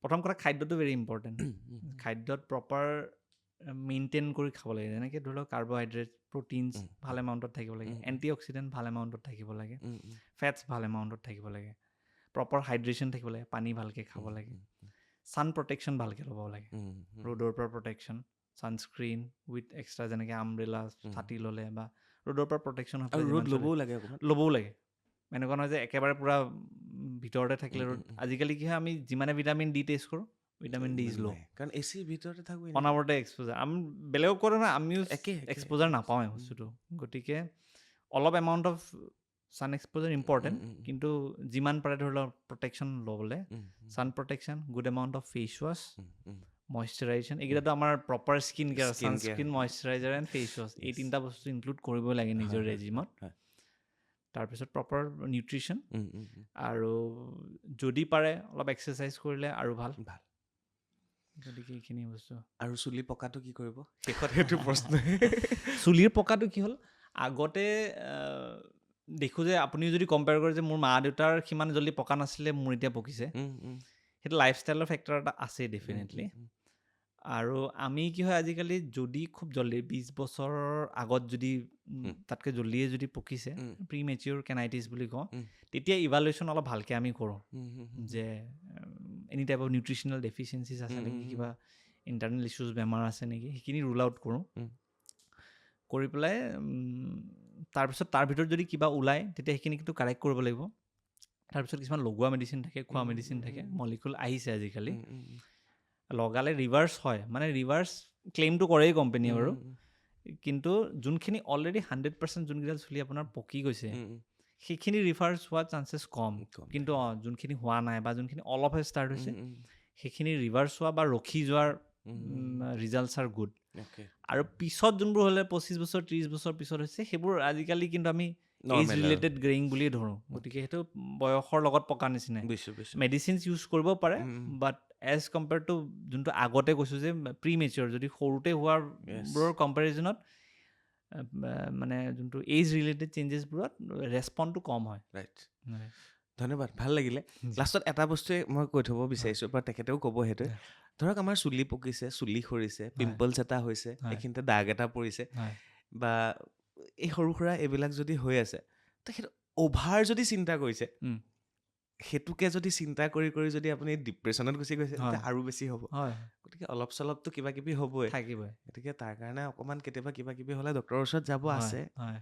প্ৰথম কথা খাদ্যটো ভেৰি ইম্পৰ্টেণ্ট খাদ্যত প্ৰপাৰ মেইনটেইন কৰি খাব লাগে যেনেকৈ ধৰি লওক কাৰ্বহাইড্ৰেট প্ৰটিনছ ভাল এমাউণ্টত থাকিব লাগে এণ্টি অক্সিডেণ্ট ভাল এমাউণ্টত থাকিব লাগে ফেটছ ভাল এমাউণ্টত থাকিব লাগে প্ৰপাৰ হাইড্ৰেশ্যন থাকিব লাগে পানী ভালকৈ খাব লাগে ছান প্ৰটেকশ্যন ভালকৈ ল'ব লাগে ৰ'দৰ পৰা প্ৰটেকশ্যন ছানস্ক্ৰীন উইথ এক্সট্ৰা যেনেকৈ আমব্ৰেলা ছাতি ল'লে বা ৰ'দৰ পৰা প্ৰটেকশ্যন ল'বও লাগে এনেকুৱা নহয় যে একেবাৰে পূৰা ভিতৰতে থাকিলে ৰ'দ আজিকালি কি হয় আমি যিমানে ভিটামিন ডি টেষ্ট কৰোঁ ভিটামিন ডি লওঁ কাৰণ এ চিৰ ভিতৰতে থাকোঁ অনাবৰতে এক্সপ'জাৰ আমি বেলেগক কৰোঁ নহয় আমিও এক্সপ'জাৰ নাপাওঁৱে বস্তুটো গতিকে অলপ amount of sun exposure important কিন্তু যিমান পাৰে ধৰি লওক প্ৰটেকশ্যন ল'বলৈ sun protection good amount of face wash moisturisation এইকেইটাতো আমাৰ proper skin care sunscreen moisturiser and face wash এই তিনিটা বস্তু ইনক্লুড কৰিবই লাগে নিজৰ ৰেজিমত তাৰপিছত প্ৰপাৰ নিউট্ৰিশ্যন আৰু যদি পাৰে অলপ এক্সাৰচাইজ কৰিলে আৰু ভাল গতিকে এইখিনি বস্তু আৰু চুলি পকাটো কি কৰিব শেষত সেইটো প্ৰশ্ন চুলিৰ পকাটো কি হ'ল আগতে দেখোঁ যে আপুনি যদি কম্পেয়াৰ কৰে যে মোৰ মা দেউতাৰ সিমান জল্দি পকা নাছিলে মোৰ এতিয়া পকিছে সেইটো লাইফষ্টাইলৰ ফেক্টৰ এটা আছে ডেফিনেটলি আৰু আমি কি হয় আজিকালি যদি খুব জল্দি 20 বছৰৰ আগত যদি তাতকৈ জল্দিয়ে যদি পকিছে প্ৰি মেচিয়ৰ কেনাইটিছ বুলি কওঁ তেতিয়া ইভালুৱেশ্যন অলপ ভালকৈ আমি কৰোঁ যে এনি টাইপ অফ নিউট্ৰিশ্যনেল ডেফিচিয়েঞ্চিছ আছে নেকি কিবা ইণ্টাৰনেল ইছ্যুজ বেমাৰ আছে নেকি সেইখিনি ৰুল আউট কৰোঁ কৰি পেলাই তাৰপিছত তাৰ ভিতৰত যদি কিবা ওলায় তেতিয়া সেইখিনি কিন্তু কাৰেক্ট কৰিব লাগিব তাৰপিছত কিছুমান লগোৱা মেডিচিন থাকে খোৱা মেডিচিন থাকে মলিকুল আহিছে আজিকালি লগালে ৰিভাৰ্চ হয় মানে ৰিভাৰ্চ ক্লেইমটো কৰেই কোম্পেনীয়ে বাৰু কিন্তু যোনখিনি অলৰেডি 100% যোনকেইডাল চুলি আপোনাৰ পকি গৈছে সেইখিনি ৰিভাৰ্চ হোৱাৰ চান্সেছ কম কিন্তু যোনখিনি হোৱা নাই বা যোনখিনি অলপহে ষ্টাৰ্ট হৈছে সেইখিনি ৰিভাৰ্চ হোৱা বা ৰখি যোৱাৰ ৰিজাল্টছ আৰ গুড আৰু পিছত যোনবোৰ হ'লে 25 বছৰ 30 বছৰ পিছত হৈছে সেইবোৰ আজিকালি কিন্তু আমি এজ ৰিলেটেড গ্ৰেইং বুলিয়ে ধৰোঁ গতিকে সেইটো বয়সৰ লগত পকা নিচিনাই মেডিচিনছ ইউজ কৰিব পাৰে বাট এজ কম্পেয়াৰ টু যোনটো আগতে কৈছোঁ যে প্ৰি মেচিয়ৰ যদি সৰুতে হোৱাৰবোৰৰ কম্পেৰিজনত মানে যোনটো এজ ৰিলেটেড চেঞ্জেছবোৰত ৰেছপণ্ডটো কম হয় ধন্যবাদ ভাল লাগিলে লাষ্টত এটা বস্তুৱে মই কৈ থ'ব বিচাৰিছোঁ বা তেখেতেও ক'ব সেইটোৱে ধৰক আমাৰ চুলি পকিছে চুলি সৰিছে পিম্পলছ এটা হৈছে এইখিনিতে দাগ এটা পৰিছে বা এই সৰু সুৰা এইবিলাক যদি হৈ আছে তেখেত অভাৰ যদি চিন্তা কৰিছে সেইটোকে যদি চিন্তা কৰি কৰি যদি আপুনি ডিপ্ৰেশ্যনত গুচি গৈছে তেতিয়া আৰু বেছি হ'ব গতিকে অলপ চলপতো কিবা কিবি হ'বই থাকিবই গতিকে তাৰ কাৰণে অকণমান কেতিয়াবা কিবা কিবি হ'লে ডক্টৰৰ ওচৰত যাব আছে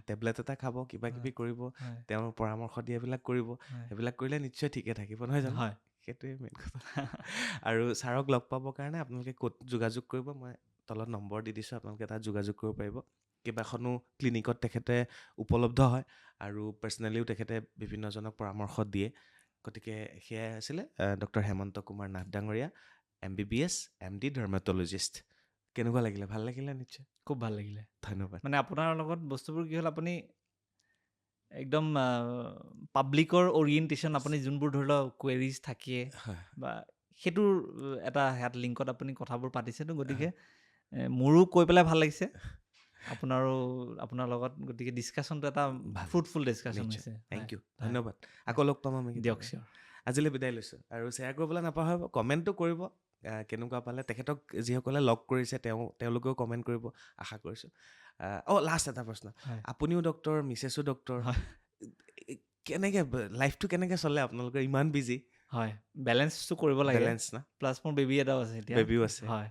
টেবলেট এটা খাব কিবা কিবি কৰিব তেওঁৰ পৰামৰ্শ দিয়াবিলাক কৰিব সেইবিলাক কৰিলে নিশ্চয় ঠিকে থাকিব নহয় জানো সেইটোৱে মেইন কথা আৰু ছাৰক লগ পাবৰ কাৰণে আপোনালোকে ক'ত যোগাযোগ কৰিব মই তলত নম্বৰ দি দিছোঁ আপোনালোকে তাত যোগাযোগ কৰিব পাৰিব কেইবাখনো ক্লিনিকত তেখেতে উপলব্ধ হয় আৰু পাৰ্চনেলিও তেখেতে বিভিন্নজনক পৰামৰ্শ দিয়ে গতিকে সেয়াই আছিলে ডক্টৰ হেমন্ত কুমাৰ নাথ ডাঙৰীয়া MBBS MD ডাৰ্মাটলজিষ্ট কেনেকুৱা লাগিলে ভাল লাগিলে নিশ্চয় খুব ভাল লাগিলে ধন্যবাদ মানে আপোনাৰ লগত বস্তুবোৰ কি হ'ল আপুনি একদম পাব্লিকৰ অৰিয়েণ্টেশ্যন আপুনি যোনবোৰ ধৰি লওক কুৱেৰিজ থাকে বা সেইটোৰ এটা হেড লিংকত আপুনি কথাবোৰ পাতিছেতো গতিকে মোৰো কৈ পেলাই ভাল লাগিছে আপোনাৰো আপোনাৰ লগত গতিকে ডিছকাশ্যনটো এটা ভাল। ফ্ৰুটফুল ডিছকাশ্যন নিশ্চয়। হৈছে থেংক ইউ। হয়। ধন্যবাদ। আকৌ লগ পাম আমি দিয়ক কেতিয়াবা। চিয়'ৰ আজিলৈ বিদায় লৈছোঁ আৰু শ্বেয়াৰ কৰিবলৈ নাপাহৰিব কমেণ্টটো কৰিব কেনেকুৱা পালে তেখেতক যিসকলে লগ কৰিছে তেওঁলোকেও কমেণ্ট কৰিব আশা কৰিছোঁ লাষ্ট এটা প্ৰশ্ন হয় আপুনিও ডক্টৰ মিছেছো ডক্টৰ হয় কেনেকৈ লাইফটো কেনেকৈ চলে আপোনালোকৰ ইমান বিজি হয় বেলেঞ্চটো কৰিব লাগে বেলেঞ্চ না প্লাছ মোৰ বেবী এটাও আছে এতিয়া বেবীও আছে হয়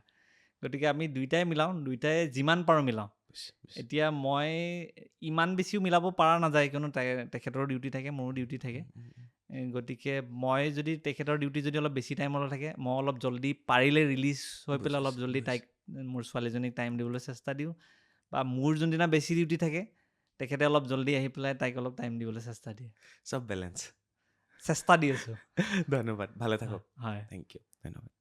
গতিকে আমি দুইটাই মিলাওঁ দুইটাই যিমান পাৰোঁ মিলাওঁ এতিয়া মই ইমান বেছিও মিলাব পৰা নাযায় কিয়নো তেখেতৰ ডিউটি থাকে মোৰো ডিউটি থাকে গতিকে মই যদি তেখেতৰ ডিউটি যদি অলপ বেছি টাইমলৈ থাকে মই অলপ জল্দি পাৰিলে ৰিলিজ হৈ পেলাই অলপ জল্দি তাইক মোৰ ছোৱালীজনীক টাইম দিবলৈ চেষ্টা দিওঁ বা মোৰ যোনদিনা বেছি ডিউটি থাকে তেখেতে অলপ জল্দি আহি পেলাই তাইক অলপ টাইম দিবলৈ চেষ্টা দিয়ে চব বেলেঞ্চ চেষ্টা দি আছোঁ ধন্যবাদ ভালে থাকক হয় থেংক ইউ ধন্যবাদ